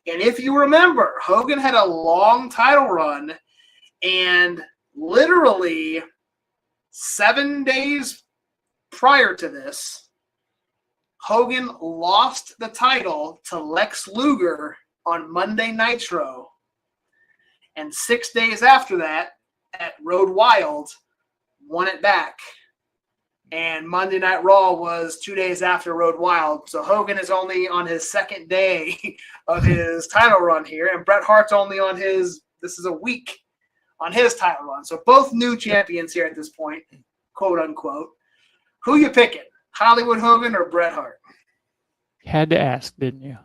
[SPEAKER 2] And if you remember, Hogan had a long title run, and literally 7 days prior to this, Hogan lost the title to Lex Luger on Monday Nitro. And 6 days after that, at Road Wild, won it back. And Monday Night Raw was 2 days after Road Wild. So Hogan is only on his second day of his title run here. And Bret Hart's only on this is a week on his title run. So both new champions here at this point, quote unquote. Who you picking? Hollywood Hogan or Bret Hart?
[SPEAKER 3] Had to ask, didn't you?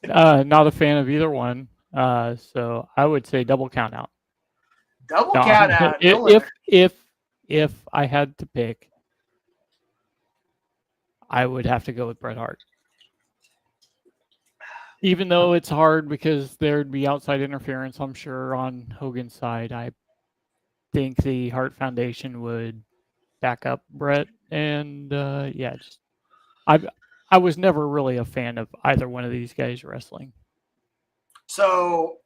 [SPEAKER 3] Not a fan of either one. So I would say double count out.
[SPEAKER 2] Double count out.
[SPEAKER 3] If I had to pick, I would have to go with Bret Hart. Even though it's hard because there'd be outside interference, I'm sure, on Hogan's side, I think the Hart Foundation would back up Bret. And I was never really a fan of either one of these guys wrestling.
[SPEAKER 2] So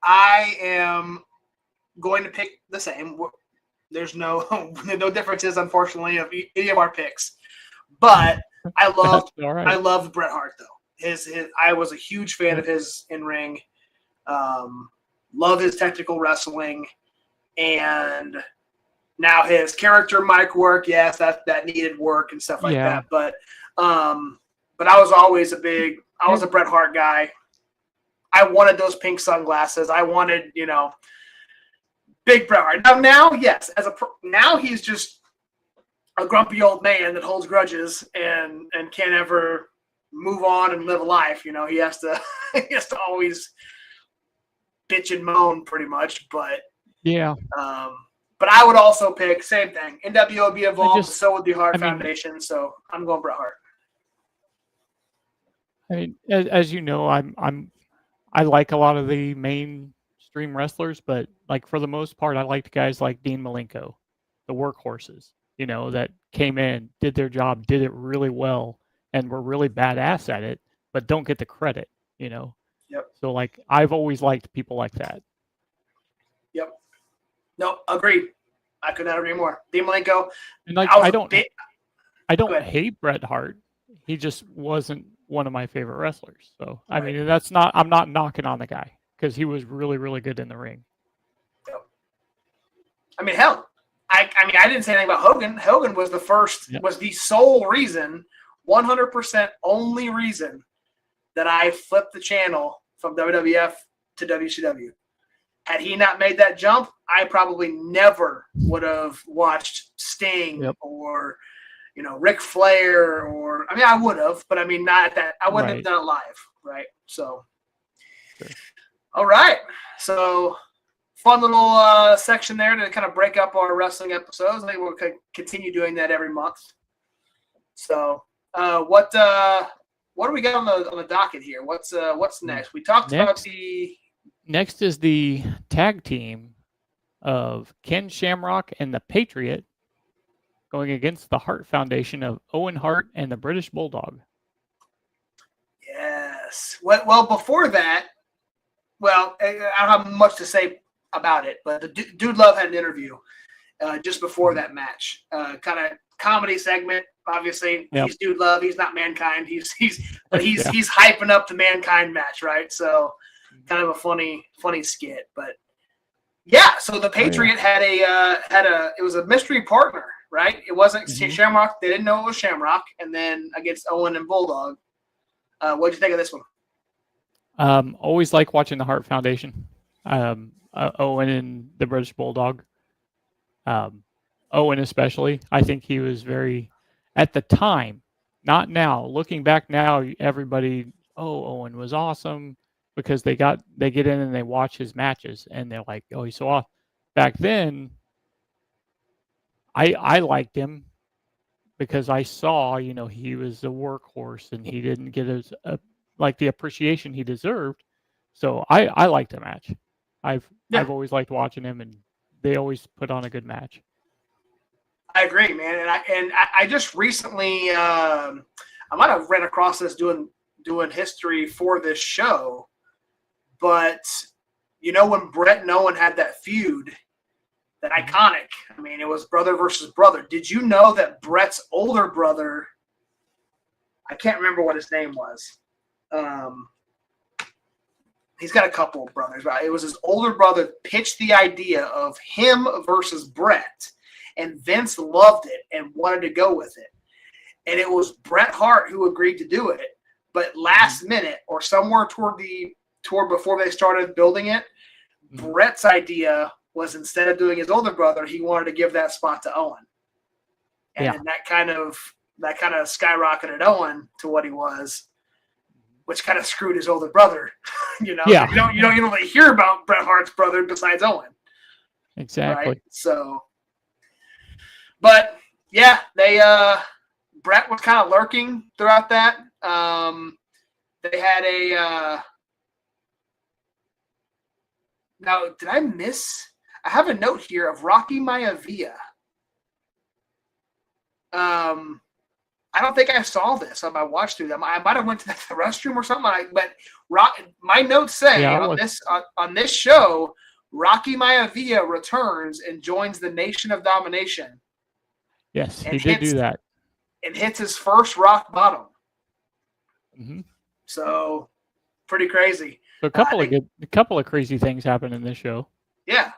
[SPEAKER 2] I am going to pick the same. There's no differences, unfortunately, of any of our picks. But I loved Bret Hart though. I was a huge fan of his in ring. Love his technical wrestling, and now his character mic work. Yes, that needed work and stuff like that. But I was always I was a Bret Hart guy. I wanted those pink sunglasses. I wanted, big Bret Hart. Now, yes, now he's just a grumpy old man that holds grudges and can't ever move on and live a life. He has to always bitch and moan pretty much. But
[SPEAKER 3] yeah.
[SPEAKER 2] But I would also pick same thing. NWO be evolved, so would the Hart Foundation. So I'm going Bret Hart.
[SPEAKER 3] I mean, as you know, I like a lot of the mainstream wrestlers, but like for the most part, I liked guys like Dean Malenko, the workhorses, that came in, did their job, did it really well, and were really badass at it, but don't get the credit, Yep. So like, I've always liked people like that. Yep.
[SPEAKER 2] No, agreed. I could not agree more. Dean Malenko.
[SPEAKER 3] And like, I don't hate Bret Hart. He just wasn't one of my favorite wrestlers. So, I mean, I'm not knocking on the guy because he was really, really good in the ring.
[SPEAKER 2] I mean, hell, I didn't say anything about Hogan. Hogan was was the sole reason, 100% only reason that I flipped the channel from WWF to WCW. Had he not made that jump, I probably never would have watched Sting or, Ric Flair I would have, but not that. I wouldn't have done it live, right? So, All right. So, fun little section there to kind of break up our wrestling episodes. I think we'll continue doing that every month. So, what do we got on the docket here? What's next? We talked about the.
[SPEAKER 3] Next is the tag team of Ken Shamrock and the Patriot going against the Hart Foundation of Owen Hart and the British Bulldog.
[SPEAKER 2] Yes. Well, before that, well, I don't have much to say about it, but the Dude Love had an interview just before that match. Kind of comedy segment. Obviously,
[SPEAKER 3] Yep.
[SPEAKER 2] he's Dude Love. He's not Mankind. He's hyping up the Mankind match, right? So, kind of a funny skit. But yeah, so the Patriot had it was a mystery partner, right? It wasn't Shamrock. They didn't know it was Shamrock, and then against Owen and Bulldog. What'd you think of this one?
[SPEAKER 3] Always like watching the Hart Foundation. Owen and the British Bulldog. Owen especially. I think he was very, at the time, not now. Looking back now, everybody, Owen was awesome because they get in and they watch his matches and they're like, oh, he's so awesome. Back then, I liked him because I saw, he was a workhorse and he didn't get the appreciation he deserved. So I liked the match. I've always liked watching him, and they always put on a good match.
[SPEAKER 2] I agree, man. And I just recently I might have ran across this doing history for this show, but when Brett and Owen had that feud, that iconic. I mean, it was brother versus brother. Did you know that Brett's older brother? I can't remember what his name was. He's got a couple of brothers, right? It was his older brother pitched the idea of him versus Brett, and Vince loved it and wanted to go with it. And it was Bret Hart who agreed to do it. But last minute, or somewhere toward before they started building it, Bret's idea was, instead of doing his older brother, he wanted to give that spot to Owen. And then that kind of skyrocketed Owen to what he was, which kind of screwed his older brother. You don't really hear about Bret Hart's brother besides Owen.
[SPEAKER 3] Exactly.
[SPEAKER 2] Right? So, but yeah, Bret was kind of lurking throughout that. They had now, did I miss? I have a note here of Rocky Maivia. I don't think I saw this on my watch through them. I might have went to the restroom or something. But my notes say on this show, Rocky Maivia returns and joins the Nation of Domination.
[SPEAKER 3] Yes, he did do that.
[SPEAKER 2] And hits his first rock bottom.
[SPEAKER 3] Mm-hmm.
[SPEAKER 2] So, pretty crazy.
[SPEAKER 3] So a couple of crazy things happened in this show.
[SPEAKER 2] Yeah.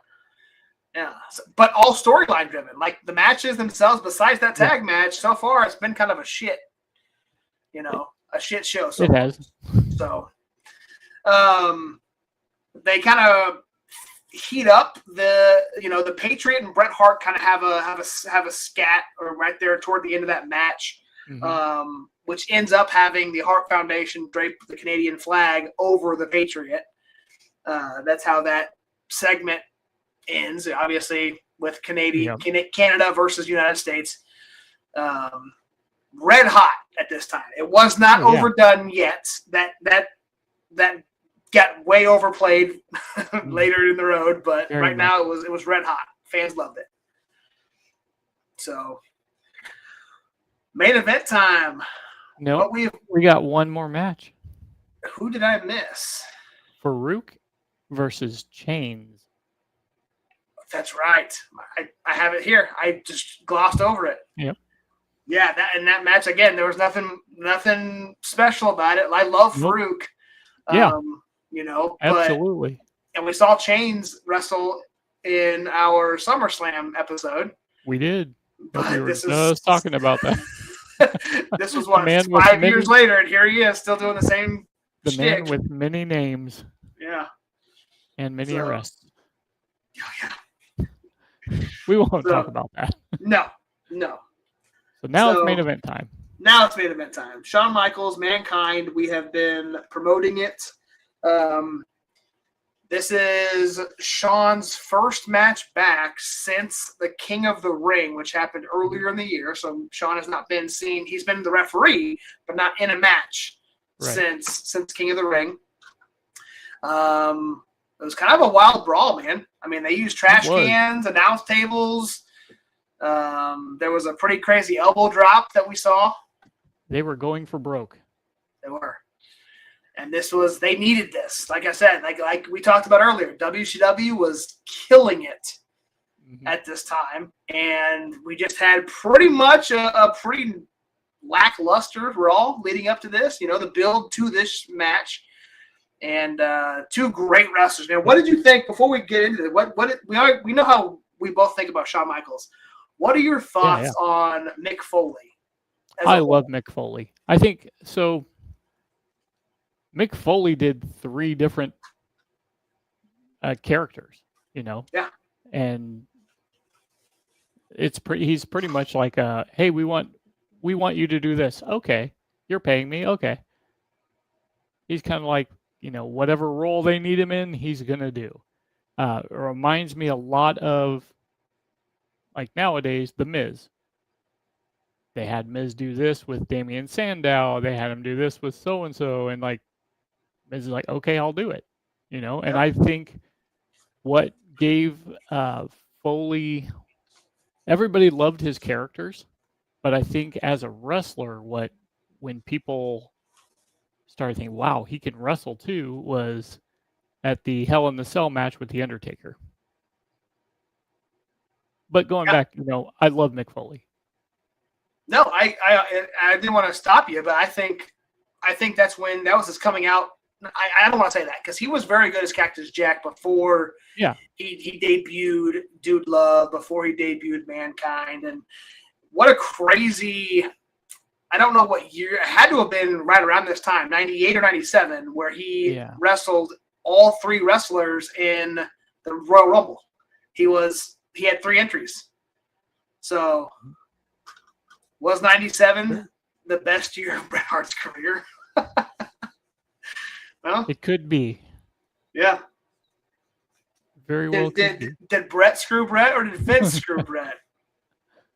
[SPEAKER 2] Yeah. But all storyline driven. Like the matches themselves, besides that tag match, so far it's been kind of a shit. A shit show. So
[SPEAKER 3] it has.
[SPEAKER 2] So they kind of heat up the Patriot and Bret Hart kind of have a scat or right there toward the end of that match. Mm-hmm. Which ends up having the Hart Foundation drape the Canadian flag over the Patriot. That's how that segment ends, obviously, with Canada versus United States. Red hot at this time. It was not overdone yet. That got way overplayed later in the road, but Very now it was red hot. Fans loved it. So, main event time.
[SPEAKER 3] No, we got one more match.
[SPEAKER 2] Who did I miss?
[SPEAKER 3] Farouk versus Chains.
[SPEAKER 2] That's right. I have it here. I just glossed over it.
[SPEAKER 3] Yep.
[SPEAKER 2] Yeah, that match again. There was nothing special about it. I love Farouk.
[SPEAKER 3] Yeah.
[SPEAKER 2] Absolutely. And we saw Chains wrestle in our SummerSlam episode.
[SPEAKER 3] We did. But we were just talking about that.
[SPEAKER 2] This was 5 years later, and here he is, still doing the same.
[SPEAKER 3] The man with many names.
[SPEAKER 2] Yeah.
[SPEAKER 3] And many arrests.
[SPEAKER 2] Yeah.
[SPEAKER 3] We won't talk about that.
[SPEAKER 2] No.
[SPEAKER 3] So now it's main event time.
[SPEAKER 2] Now it's main event time. Shawn Michaels, Mankind. We have been promoting it. This is Shawn's first match back since the King of the Ring, which happened earlier in the year. So Shawn has not been seen. He's been the referee, but not in a match since King of the Ring. It was kind of a wild brawl, man. I mean, they used trash
[SPEAKER 3] It was.
[SPEAKER 2] cans, announce tables. There was a pretty crazy elbow drop that we saw.
[SPEAKER 3] They were going for broke.
[SPEAKER 2] They were. And they needed this. Like I said, like we talked about earlier, WCW was killing it at this time. And we just had pretty much a pretty lackluster Raw leading up to this, the build to this match. And two great wrestlers. Now, what did you think before we get into it? We know how we both think about Shawn Michaels. What are your thoughts on Mick Foley?
[SPEAKER 3] I love Mick Foley. I think so. Mick Foley did 3 different characters,
[SPEAKER 2] Yeah.
[SPEAKER 3] And he's pretty much like, hey, we want you to do this. Okay, you're paying me. Okay. He's kind of like, whatever role they need him in, he's gonna do. It reminds me a lot of, like, nowadays, The Miz. They had Miz do this with Damian Sandow. They had him do this with so and so, and like Miz is like, okay, I'll do it. And I think what gave Foley, everybody loved his characters, but I think as a wrestler, when people started thinking, wow, he can wrestle too, was at the Hell in the Cell match with The Undertaker. But going back, I love Mick Foley.
[SPEAKER 2] No, I didn't want to stop you, but I think that's when that was his coming out. I don't want to say that because he was very good as Cactus Jack before he debuted Dude Love, before he debuted Mankind. And what a crazy, I don't know what year, it had to have been right around this time, 98 or 97, where he wrestled all 3 wrestlers in the Royal Rumble. He had 3 entries. So was 97 the best year of Bret Hart's career? Well,
[SPEAKER 3] it could be.
[SPEAKER 2] Yeah.
[SPEAKER 3] Very well.
[SPEAKER 2] Did Bret screw Bret or did Vince screw Bret?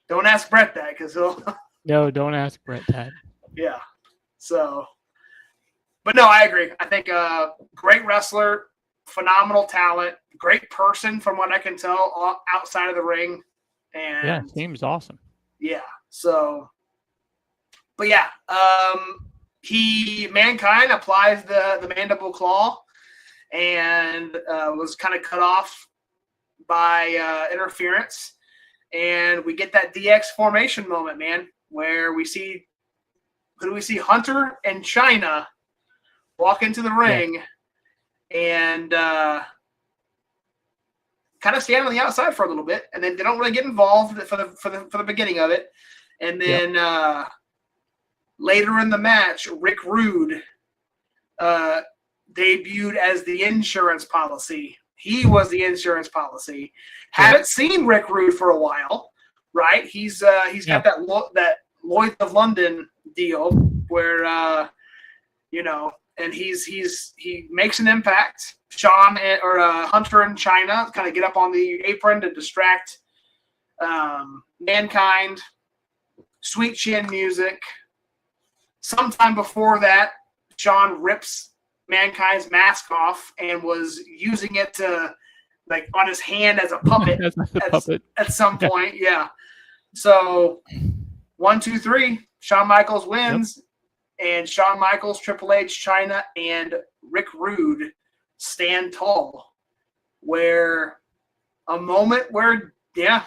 [SPEAKER 2] Don't ask Bret that because he'll.
[SPEAKER 3] No, don't ask Bret that.
[SPEAKER 2] Yeah. So, but no, I agree. I think great wrestler, phenomenal talent, great person from what I can tell outside of the ring. And
[SPEAKER 3] seems awesome.
[SPEAKER 2] Yeah. So, but yeah, Mankind applies the mandible claw and was kind of cut off by interference. And we get that DX formation moment, man, where we see, who do we see? Hunter and Chyna walk into the ring and kind of stand on the outside for a little bit, and then they don't really get involved for the beginning of it. And then later in the match, Rick Rude debuted as the insurance policy. He was the insurance policy. Haven't seen Rick Rude for a while, right? He's got that Lloyd's of London deal where and he makes an impact. Shawn Hunter and Chyna kind of get up on the apron to distract Mankind. Sweet chin music. Sometime before that, Shawn rips Mankind's mask off and was using it to, like, on his hand as a puppet, at some point. Yeah. So 1, 2, 3, Shawn Michaels wins, and Shawn Michaels, Triple H, Chyna, and Rick Rude stand tall. Where a moment where DX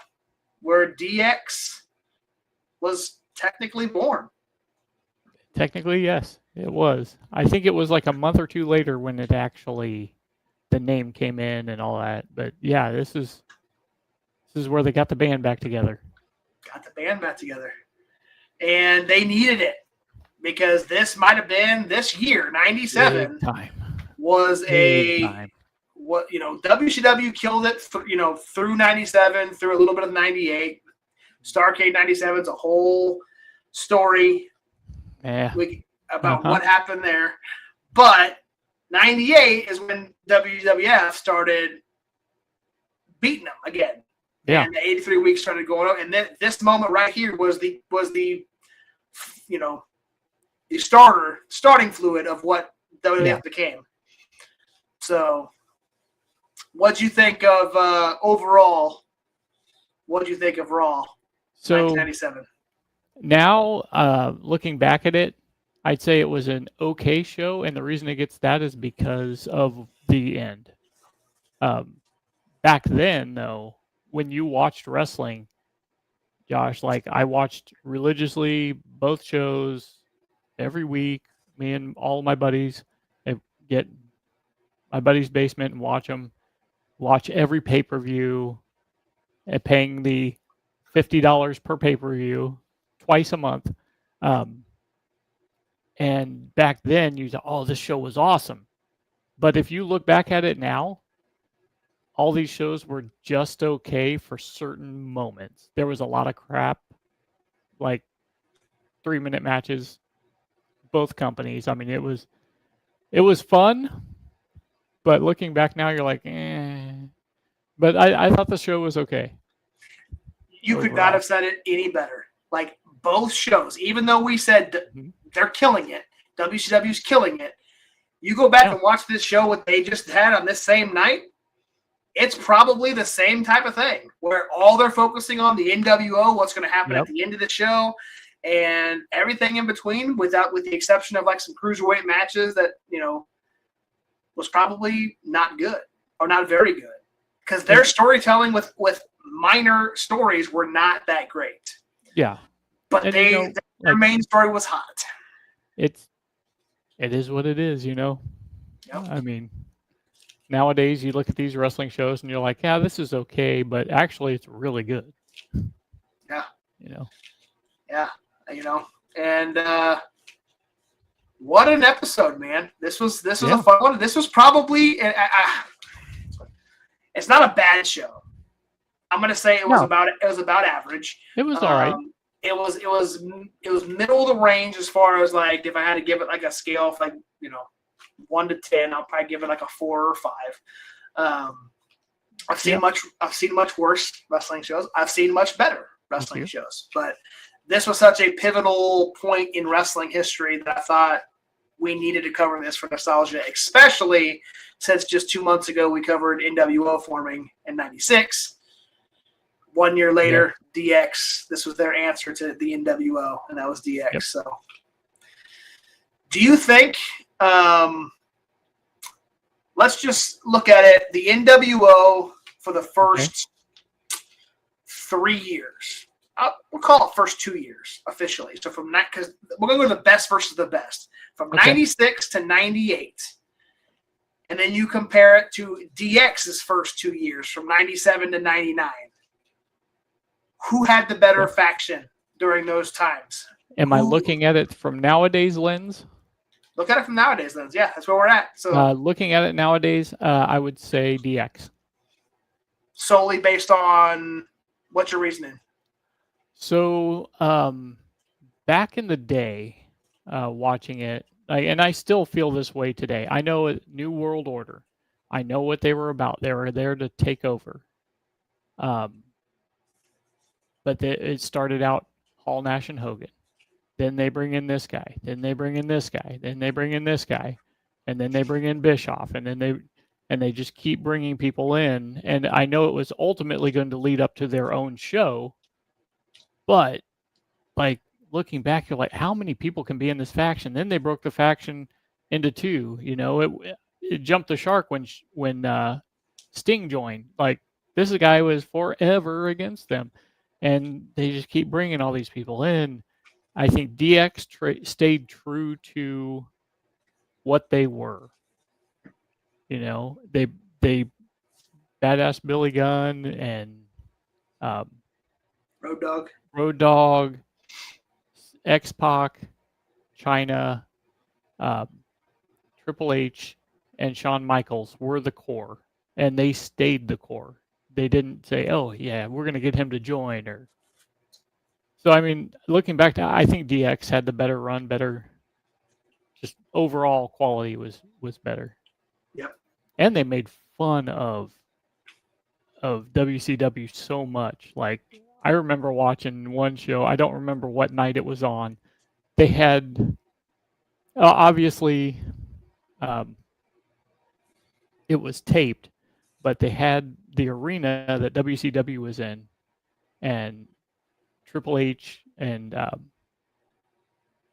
[SPEAKER 2] was technically born.
[SPEAKER 3] Technically, yes, it was. I think it was like a month or 2 later when it actually, the name came in and all that. But yeah, this is where they got the band back together.
[SPEAKER 2] And they needed it because this might have been this year, 97. Was WCW killed it, through 97, through a little bit of 98. Starrcade 97 is a whole story about what happened there. But 98 is when WWF started beating them again.
[SPEAKER 3] Yeah.
[SPEAKER 2] And the 83 weeks started going on. And then this moment right here was the starting fluid of what WWF became. So, What'd you think of overall? What'd you think of Raw
[SPEAKER 3] So
[SPEAKER 2] 1997?
[SPEAKER 3] now, looking back at it, I'd say it was an okay show, and the reason it gets that is because of the end. Um, Back then, though, when you watched wrestling, Josh, like I watched religiously both shows every week. Me and all of my buddies, I get my buddy's basement and watch them. Watch every pay per view, and paying the $50 per pay per view twice a month. Um, and back then, you thought, "Oh, this show was awesome." But if you look back at it now, all these shows were just okay for certain moments. There was a lot of crap, like 3-minute matches, both companies. I mean, it was fun, but looking back now, you're like, eh. But I thought the show was okay.
[SPEAKER 2] You could not
[SPEAKER 3] overall.
[SPEAKER 2] have said it any better. Like both shows, even though we said
[SPEAKER 3] Mhm.
[SPEAKER 2] they're killing it, WCW's killing it. You go back
[SPEAKER 3] Yeah.
[SPEAKER 2] and watch this show what they just had on this same night. It's probably the same type of thing where all they're focusing on the NWO, what's going to happen
[SPEAKER 3] Yep.
[SPEAKER 2] at the end of the show, and everything in between, with the exception of like some cruiserweight matches that was probably not good or not very good because their storytelling with minor stories were not that great.
[SPEAKER 3] Yeah.
[SPEAKER 2] But
[SPEAKER 3] And,
[SPEAKER 2] their
[SPEAKER 3] like,
[SPEAKER 2] main story was hot.
[SPEAKER 3] it is what it is,
[SPEAKER 2] Yep.
[SPEAKER 3] I mean, nowadays you look at these wrestling shows and you're like, yeah, this is okay, but actually it's really good.
[SPEAKER 2] Yeah.
[SPEAKER 3] Yeah.
[SPEAKER 2] And what an episode, man! This was
[SPEAKER 3] Yeah.
[SPEAKER 2] a fun one. This was probably it's not a bad show. I'm gonna say it was
[SPEAKER 3] No.
[SPEAKER 2] about average.
[SPEAKER 3] It was all right.
[SPEAKER 2] It was middle of the range as far as like if I had to give it like a scale of like 1 to 10, I'll probably give it like a 4 or 5. I've seen much worse wrestling shows. I've seen much better wrestling shows, but this was such a pivotal point in wrestling history that I thought we needed to cover this for nostalgia, especially since just 2 months ago we covered NWO forming in '96. 1 year later, DX. This was their answer to the NWO, and that was DX.
[SPEAKER 3] Yep.
[SPEAKER 2] So, do you think? Let's just look at it. The NWO for the first 3 years. We'll call it first 2 years officially. So from that, because we're going to go to the best versus the best from '96 to '98, and then you compare it to DX's first 2 years from '97 to '99. Who had the better faction during those times?
[SPEAKER 3] Am I looking at it from nowadays lens?
[SPEAKER 2] Look at it from nowadays lens. Yeah, that's where we're at. So
[SPEAKER 3] Looking at it nowadays, I would say DX.
[SPEAKER 2] solely based on what's your reasoning?
[SPEAKER 3] So back in the day, watching it, and I still feel this way today. I know New World Order. I know what they were about. They were there to take over. But it started out Hall, Nash, and Hogan. Then they bring in this guy. Then they bring in this guy. Then they bring in this guy, and then they bring in Bischoff, and then they just keep bringing people in. And I know it was ultimately going to lead up to their own show, but like looking back, you're like, how many people can be in this faction? Then they broke the faction into two. It jumped the shark when Sting joined. Like this guy was forever against them. And they just keep bringing all these people in. I think DX stayed true to what they were. They badass Billy Gunn and
[SPEAKER 2] Road
[SPEAKER 3] Dogg, X-Pac, Chyna, Triple H, and Shawn Michaels were the core, and they stayed the core. They didn't say, "Oh yeah, we're going to get him to join." Or so. I mean, looking back, I think DX had the better run, better. Just overall quality was better.
[SPEAKER 2] Yep.
[SPEAKER 3] And they made fun of WCW so much. Like I remember watching one show. I don't remember what night it was on. They had obviously it was taped. but they had the arena that WCW was in, and Triple H and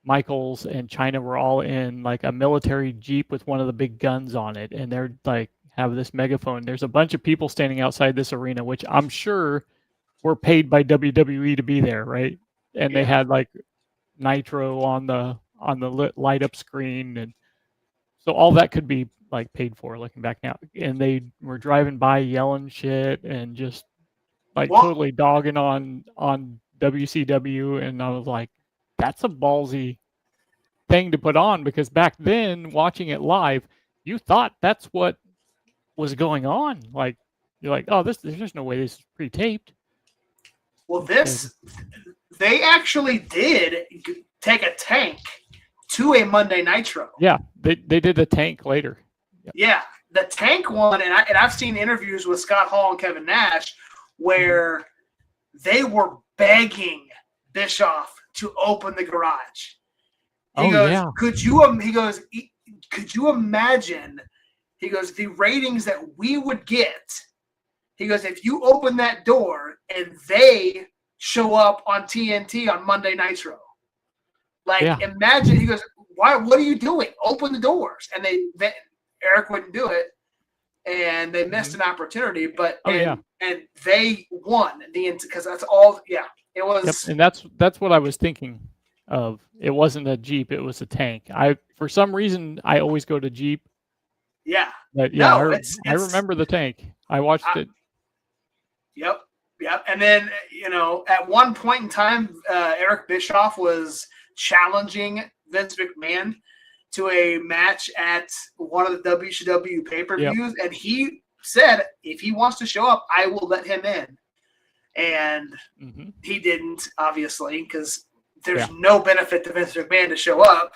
[SPEAKER 3] Michaels and Chyna were all in like a military Jeep with one of the big guns on it, and they're like have this megaphone. There's a bunch of people standing outside this arena, which I'm sure were paid by WWE to be there, right? And they had like nitro on the light up screen, and so all that could be like paid for looking back now. And they were driving by yelling shit and just like totally dogging on WCW, and I was like, that's a ballsy thing to put on, because back then watching it live, you thought that's what was going on. Like you're like, oh, there's just no way this is pre-taped.
[SPEAKER 2] Well, they actually did take a tank to a Monday Nitro.
[SPEAKER 3] Yeah, they did the tank later. Yep.
[SPEAKER 2] Yeah, the tank one, and I've seen interviews with Scott Hall and Kevin Nash where they were begging Bischoff to open the garage. He goes, could you imagine? He goes, the ratings that we would get. He goes, if you open that door and they show up on TNT on Monday Nitro, imagine. He goes, why? What are you doing? Open the doors. And Eric wouldn't do it, and they missed an opportunity. But and they won because that's all. Yeah, it was.
[SPEAKER 3] Yep, and that's what I was thinking of. It wasn't a Jeep; it was a tank. For some reason I always go to Jeep.
[SPEAKER 2] Yeah,
[SPEAKER 3] but yeah, no, I remember the tank. I watched it.
[SPEAKER 2] Yep. And then at one point in time, Eric Bischoff was challenging Vince McMahon to a match at one of the WCW pay-per-views, and he said if he wants to show up, I will let him in. And he didn't, obviously, because there's no benefit to Vince McMahon to show up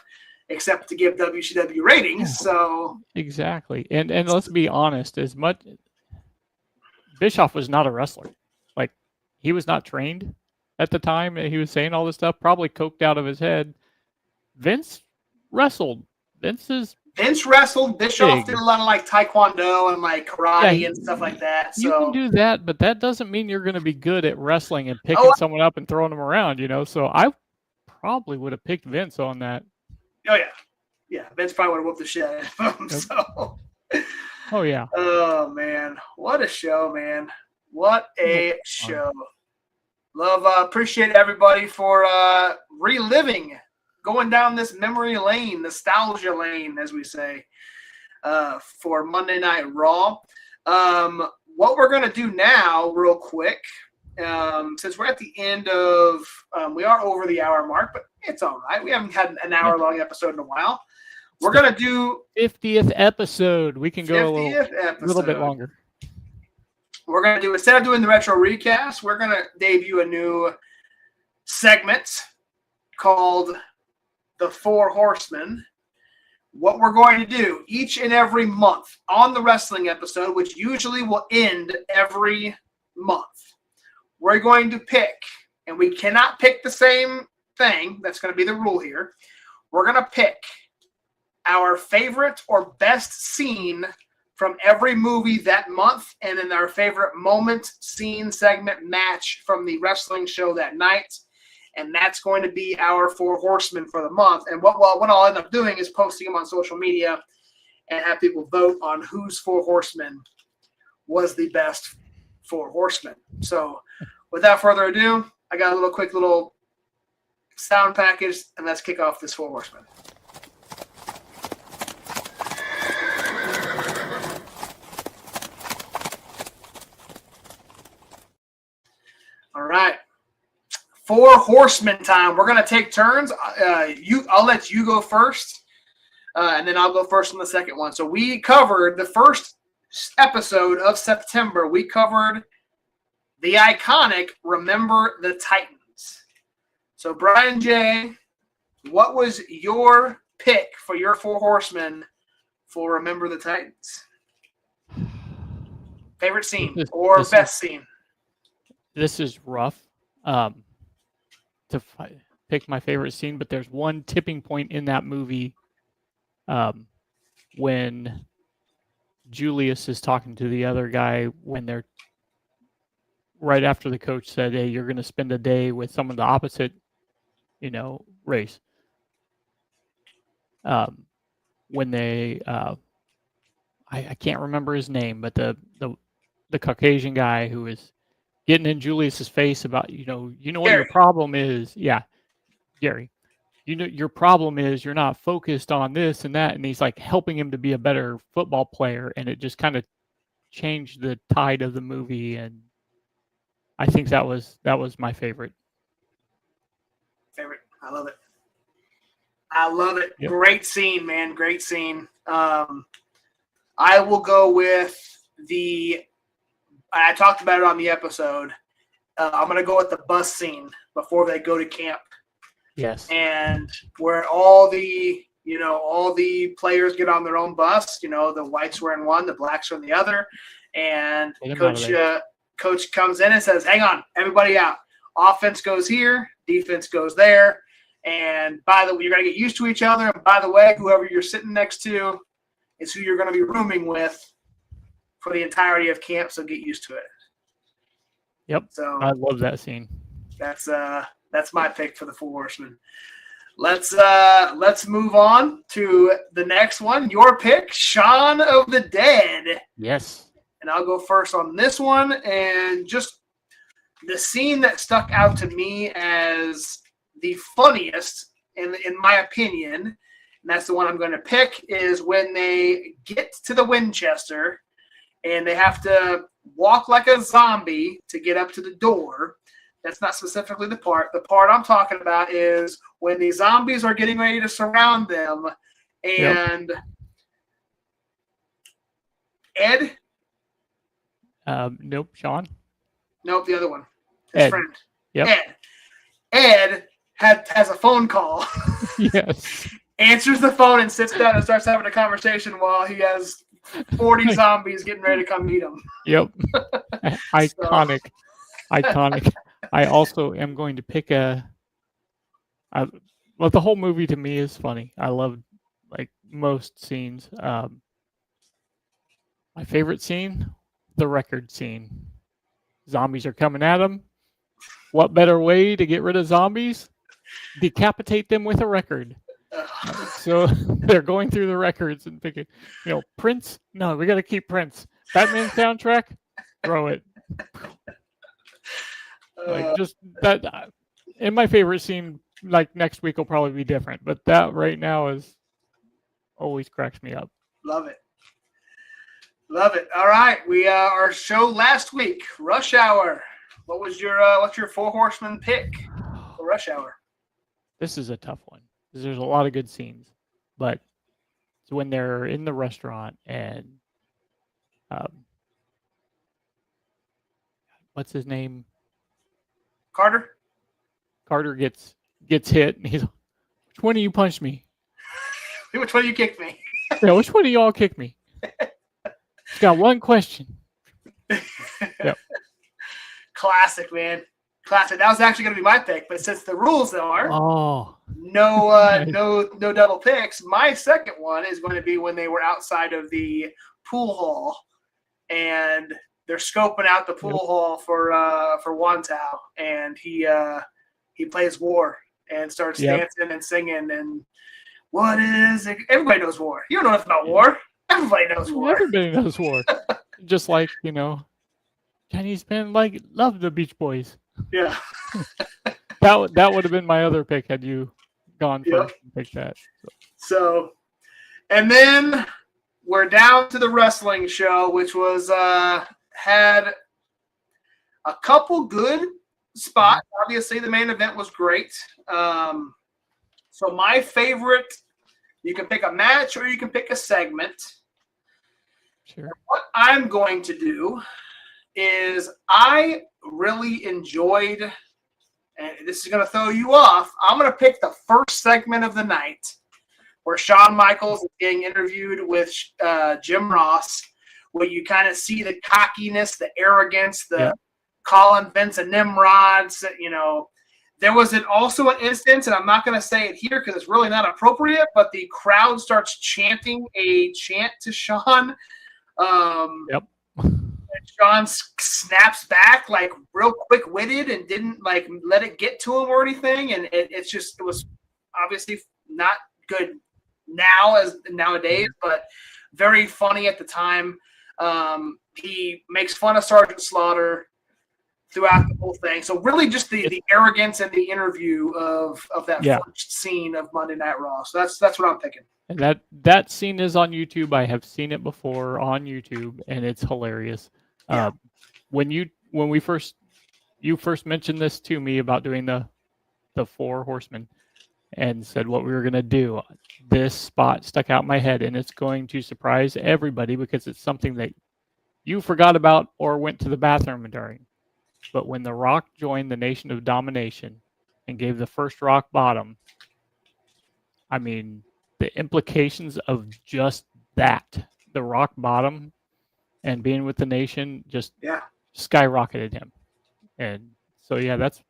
[SPEAKER 2] except to give WCW ratings. So
[SPEAKER 3] exactly, and let's be honest, as much Bischoff was not a wrestler. Like, he was not trained at the time, and he was saying all this stuff, probably coked out of his head. Vince wrestled. Vince
[SPEAKER 2] wrestled. Bischoff did a lot of like taekwondo and like karate and stuff like that. So
[SPEAKER 3] you can do that, but that doesn't mean you're going to be good at wrestling and picking someone up and throwing them around. So I probably would have picked Vince on that.
[SPEAKER 2] Oh yeah. Vince probably would have whooped the shit out of him. So.
[SPEAKER 3] Oh yeah.
[SPEAKER 2] Oh man, what a show, man! What a show. Love, appreciate everybody for reliving, going down this memory lane, nostalgia lane, as we say, for Monday Night Raw. What we're gonna do now, real quick, since we're at the end of, we are over the hour mark, but it's all right. We haven't had an hour-long episode in a while. We're going to do
[SPEAKER 3] 50th episode. We can go a little bit longer.
[SPEAKER 2] We're going to do, instead of doing the retro recast, we're going to debut a new segment called The Four Horsemen. What we're going to do each and every month on the wrestling episode, which usually will end every month, we're going to pick, and we cannot pick the same thing. That's going to be the rule here. We're going to pick our favorite or best scene from every movie that month, and then our favorite moment, scene, segment, match from the wrestling show that night. And that's going to be our Four Horsemen for the month. And what I'll end up doing is posting them on social media and have people vote on whose Four Horsemen was the best Four Horsemen. So without further ado, I got a quick little sound package, and let's kick off this Four Horsemen. All right. Four Horsemen time. We're going to take turns. I'll let you go first, and then I'll go first on the second one. So we covered the first episode of September. We covered the iconic Remember the Titans. So Brian J., what was your pick for your Four Horsemen for Remember the Titans? Favorite scene or best scene?
[SPEAKER 3] This is rough to pick my favorite scene, but there's one tipping point in that movie when Julius is talking to the other guy when they're right after the coach said, "Hey, you're going to spend a day with someone the opposite, race." When they, I can't remember his name, but the Caucasian guy who is getting in Julius's face about, what your
[SPEAKER 2] Gary.
[SPEAKER 3] problem is. Yeah, Gary. Your problem is you're not focused on this and that, and he's like helping him to be a better football player, and it just kind of changed the tide of the movie, and I think that was my favorite.
[SPEAKER 2] I love it. I love it.
[SPEAKER 3] Yep.
[SPEAKER 2] Great scene, man. Great scene. I will go with I talked about it on the episode. I'm going to go with the bus scene before they go to camp.
[SPEAKER 3] Yes.
[SPEAKER 2] And where all the players get on their own bus, the whites were in one, the blacks were in the other. And coach comes in and says, "Hang on, everybody out. Offense goes here, defense goes there. And by the way, you're going to get used to each other. And by the way, whoever you're sitting next to is who you're going to be rooming with for the entirety of camp. So get used to it."
[SPEAKER 3] Yep.
[SPEAKER 2] So
[SPEAKER 3] I love that scene.
[SPEAKER 2] That's my pick for the Four Horsemen. Let's move on to the next one. Your pick, Shaun of the Dead.
[SPEAKER 3] Yes.
[SPEAKER 2] And I'll go first on this one. And just the scene that stuck out to me as the funniest, in my opinion, and that's the one I'm going to pick, is when they get to the Winchester and they have to walk like a zombie to get up to the door. That's not specifically the part. The part I'm talking about is when the zombies are getting ready to surround them, and Ed?
[SPEAKER 3] Nope. Shawn?
[SPEAKER 2] Nope, the other one. His
[SPEAKER 3] Ed.
[SPEAKER 2] friend.
[SPEAKER 3] Yep.
[SPEAKER 2] Ed has a phone call.
[SPEAKER 3] Yes.
[SPEAKER 2] Answers the phone and sits down and starts having a conversation while he has 40 zombies getting ready to come meet him.
[SPEAKER 3] Yep. Iconic. Iconic. I also am going to pick the whole movie to me is funny. I love most scenes. My favorite scene, the record scene. Zombies are coming at them. What better way to get rid of zombies? Decapitate them with a record. So they're going through the records and picking, Prince? No, we got to keep Prince. Batman soundtrack? Throw it. Just that. And my favorite scene, next week will probably be different, but that right now always cracks me up.
[SPEAKER 2] Love it. Love it. All right. Our show last week, Rush Hour. What's your Four Horsemen pick for Rush Hour?
[SPEAKER 3] This is a tough one because there's a lot of good scenes, but it's when they're in the restaurant and what's his name?
[SPEAKER 2] Carter?
[SPEAKER 3] Carter gets hit and he's like, "Which one of you punched me?
[SPEAKER 2] Which one of you kicked me?"
[SPEAKER 3] Yeah, which one of y'all kicked me? He's got one question. Yep.
[SPEAKER 2] Classic, man. Classic. That was actually going to be my pick, but since the rules are no double picks, my second one is going to be when they were outside of the pool hall and they're scoping out the pool hall for Wantao, and he plays War and starts dancing and singing. And what is it? Everybody knows War. You don't know nothing about War. Everybody knows War.
[SPEAKER 3] Everybody knows War. Just like, Chinese men love the Beach Boys.
[SPEAKER 2] Yeah.
[SPEAKER 3] That would have been my other pick had you gone first and picked that.
[SPEAKER 2] So, and then we're down to the wrestling show, which was had a couple good spots. Obviously, the main event was great. So my favorite, you can pick a match or you can pick a segment.
[SPEAKER 3] Sure.
[SPEAKER 2] What I'm going to do is I really enjoyed, and this is going to throw you off, I'm going to pick the first segment of the night where Shawn Michaels is being interviewed with Jim Ross, where you kind of see the cockiness, the arrogance, the calling Vince a Nimrod. There was also an instance, and I'm not going to say it here because it's really not appropriate, but the crowd starts chanting a chant to Shawn
[SPEAKER 3] Yep.
[SPEAKER 2] Shawn snaps back like real quick-witted and didn't like let it get to him or anything, and it was obviously not good nowadays, but very funny at the time. He makes fun of Sergeant Slaughter throughout the whole thing. So really just the arrogance and the interview of that first scene of Monday Night Raw. So that's what I'm thinking.
[SPEAKER 3] And that scene is on YouTube. I have seen it before on YouTube, and it's hilarious.
[SPEAKER 2] Yeah.
[SPEAKER 3] When you first mentioned this to me about doing the Four Horsemen and said what we were going to do, this spot stuck out in my head, and it's going to surprise everybody because it's something that you forgot about or went to the bathroom during. But when The Rock joined the Nation of Domination and gave the first rock bottom, I mean, the implications of just that, the rock bottom and being with the Nation, just skyrocketed him. And so, that's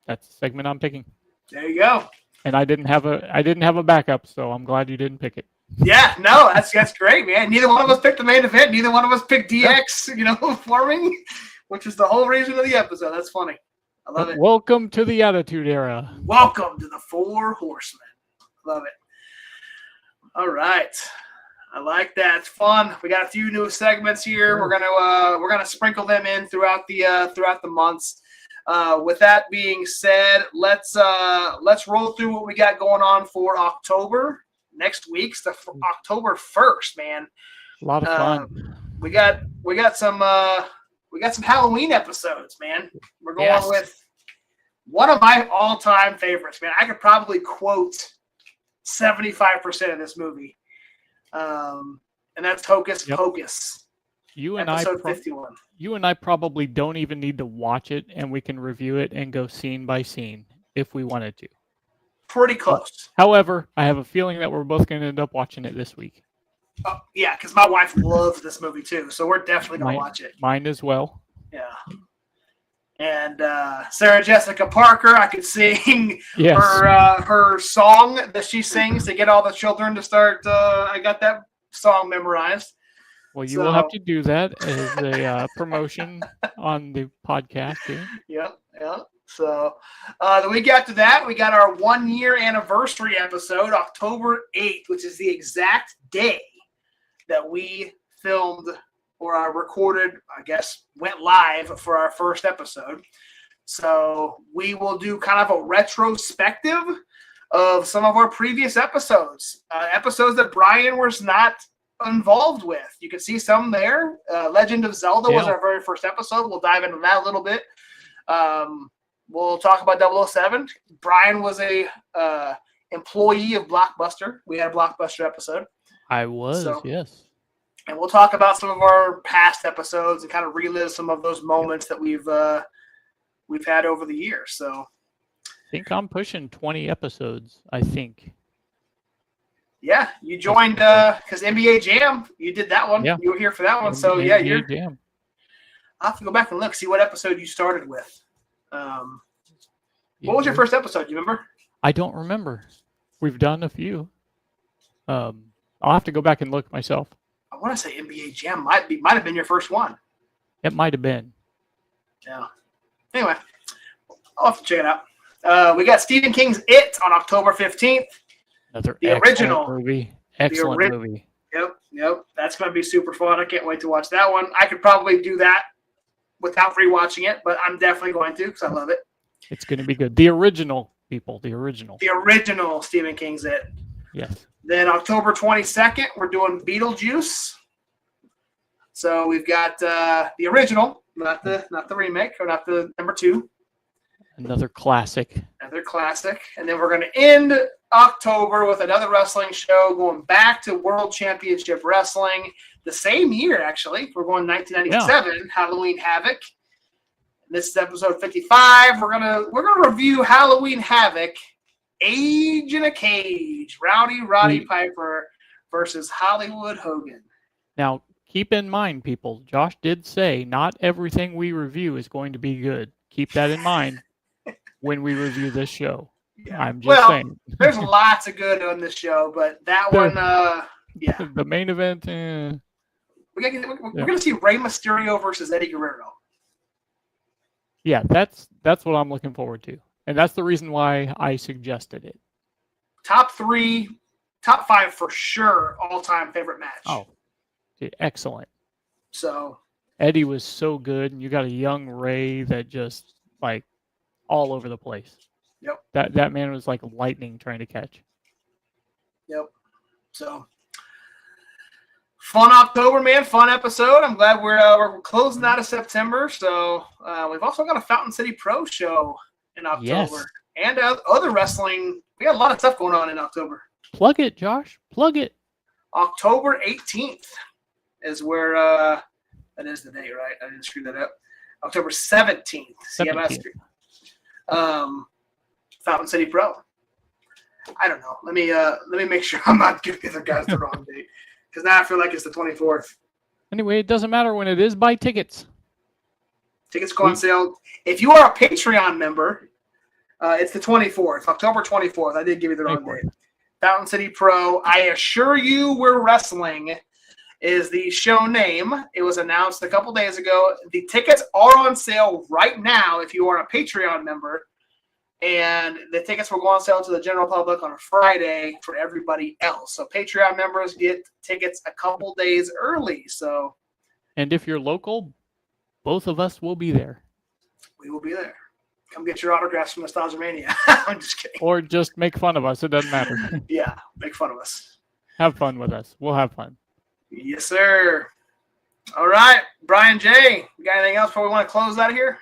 [SPEAKER 3] the segment I'm picking.
[SPEAKER 2] There you go.
[SPEAKER 3] And I didn't have a backup, so I'm glad you didn't pick it.
[SPEAKER 2] Yeah, no, that's great, man. Neither one of us picked the main event. Neither one of us picked DX, forming, which is the whole reason of the episode. That's funny. I love it.
[SPEAKER 3] Welcome to the Attitude Era.
[SPEAKER 2] Welcome to the Four Horsemen. Love it. All right, I like that. It's fun. We got a few new segments here. Sure. We're gonna sprinkle them in throughout the months. With that being said, let's roll through what we got going on for October. Next week's October 1st, man.
[SPEAKER 3] A lot of fun.
[SPEAKER 2] We got some Halloween episodes, man. We're going with one of my all-time favorites, man. I could probably quote 75% of this movie. And that's Hocus Pocus. Episode 51.
[SPEAKER 3] You and I probably don't even need to watch it, and we can review it and go scene by scene if we wanted to.
[SPEAKER 2] Pretty close.
[SPEAKER 3] However, I have a feeling that we're both going to end up watching it this week.
[SPEAKER 2] Oh, yeah, because my wife loves this movie too, so we're definitely going to watch it.
[SPEAKER 3] Mine as well.
[SPEAKER 2] Yeah. And Sarah Jessica Parker, I could sing her song that she sings to get all the children to start. I got that song memorized.
[SPEAKER 3] Well, you will have to do that as a promotion on the podcast here.
[SPEAKER 2] Yeah. So the week after that, we got our 1-year anniversary episode, October 8th, which is the exact day that we filmed or recorded, I guess, went live for our first episode. So we will do kind of a retrospective of some of our previous episodes, episodes that Brian was not involved with. You can see some there. Legend of Zelda was our very first episode. We'll dive into that a little bit. We'll talk about 007. Brian was a employee of Blockbuster. We had a Blockbuster episode.
[SPEAKER 3] I was, yes.
[SPEAKER 2] And we'll talk about some of our past episodes and kind of relive some of those moments that we've had over the years. So
[SPEAKER 3] I think I'm pushing 20 episodes, I think.
[SPEAKER 2] Yeah, you joined because NBA Jam, you did that one. Yeah. You were here for that one. So
[SPEAKER 3] NBA Jam.
[SPEAKER 2] I'll have to go back and look, see what episode you started with. What was your first episode? Do you remember?
[SPEAKER 3] I don't remember. We've done a few. I'll have to go back and look myself.
[SPEAKER 2] I want to say NBA Jam might have been your first one.
[SPEAKER 3] It might have been.
[SPEAKER 2] Yeah. Anyway, I'll have to check it out. We got Stephen King's It on October 15th.
[SPEAKER 3] Another
[SPEAKER 2] original
[SPEAKER 3] movie. Excellent movie.
[SPEAKER 2] Yep. That's going to be super fun. I can't wait to watch that one. I could probably do that without rewatching it, but I'm definitely going to because I love it.
[SPEAKER 3] It's going to be good. The original, people. The original.
[SPEAKER 2] The original Stephen King's It.
[SPEAKER 3] Yes.
[SPEAKER 2] Then October 22nd, we're doing Beetlejuice. So we've got the original, not the remake, or not the number 2.
[SPEAKER 3] Another classic.
[SPEAKER 2] And then we're going to end October with another wrestling show going back to World Championship Wrestling the same year, actually. We're going 1997, Halloween Havoc. This is episode 55. We're gonna review Halloween Havoc, Age in a Cage, Roddy Piper versus Hollywood Hogan.
[SPEAKER 3] Now, keep in mind, people, Josh did say not everything we review is going to be good. Keep that in mind when we review this show. Yeah. I'm just saying.
[SPEAKER 2] There's lots of good on this show, but that one,
[SPEAKER 3] The main event,
[SPEAKER 2] We're going to see Rey Mysterio versus Eddie Guerrero.
[SPEAKER 3] Yeah, that's what I'm looking forward to. And that's the reason why I suggested it.
[SPEAKER 2] Top 3, top 5 for sure, all-time favorite match.
[SPEAKER 3] Oh, excellent.
[SPEAKER 2] So
[SPEAKER 3] Eddie was so good, and you got a young Ray that just like all over the place.
[SPEAKER 2] Yep.
[SPEAKER 3] That man was like lightning trying to catch.
[SPEAKER 2] Yep. So fun October, man. Fun episode. I'm glad we're closing out of September. So we've also got a Fountain City Pro show in October.
[SPEAKER 3] Yes.
[SPEAKER 2] And other wrestling. We got a lot of stuff going on in October.
[SPEAKER 3] Plug it, Josh. Plug it.
[SPEAKER 2] October 18th is where that is the date, right? I didn't screw that up. October 17th. CMS. Fountain City Pro. I don't know. Let me make sure I'm not giving the other guys the wrong date, because now I feel like it's the 24th.
[SPEAKER 3] Anyway, it doesn't matter when it is. Buy tickets.
[SPEAKER 2] Tickets go on sale. If you are a Patreon member, it's the 24th, October 24th. I did give you the wrong date. Fountain City Pro. I assure you, we're wrestling is the show name. It was announced a couple days ago. The tickets are on sale right now if you are a Patreon member. And the tickets will go on sale to the general public on a Friday for everybody else. So Patreon members get tickets a couple days early. So,
[SPEAKER 3] and if you're local, both of us will be there.
[SPEAKER 2] We will be there. Come get your autographs from Nostalgia Mania. I'm just kidding.
[SPEAKER 3] Or just make fun of us. It doesn't matter.
[SPEAKER 2] Yeah, make fun of us.
[SPEAKER 3] Have fun with us. We'll have fun.
[SPEAKER 2] Yes, sir. All right, Brian J. You got anything else before we want to close out of here?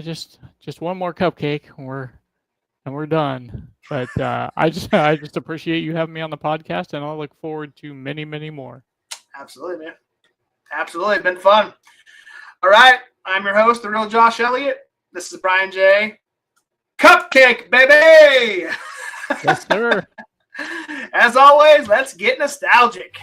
[SPEAKER 3] Just one more cupcake. We're done. But I just appreciate you having me on the podcast, and I'll look forward to many, many more.
[SPEAKER 2] Absolutely, man. Absolutely. It's been fun. All right. I'm your host, the real Josh Elliott. This is Brian J. Cupcake, baby!
[SPEAKER 3] Yes, sir.
[SPEAKER 2] As always, let's get nostalgic.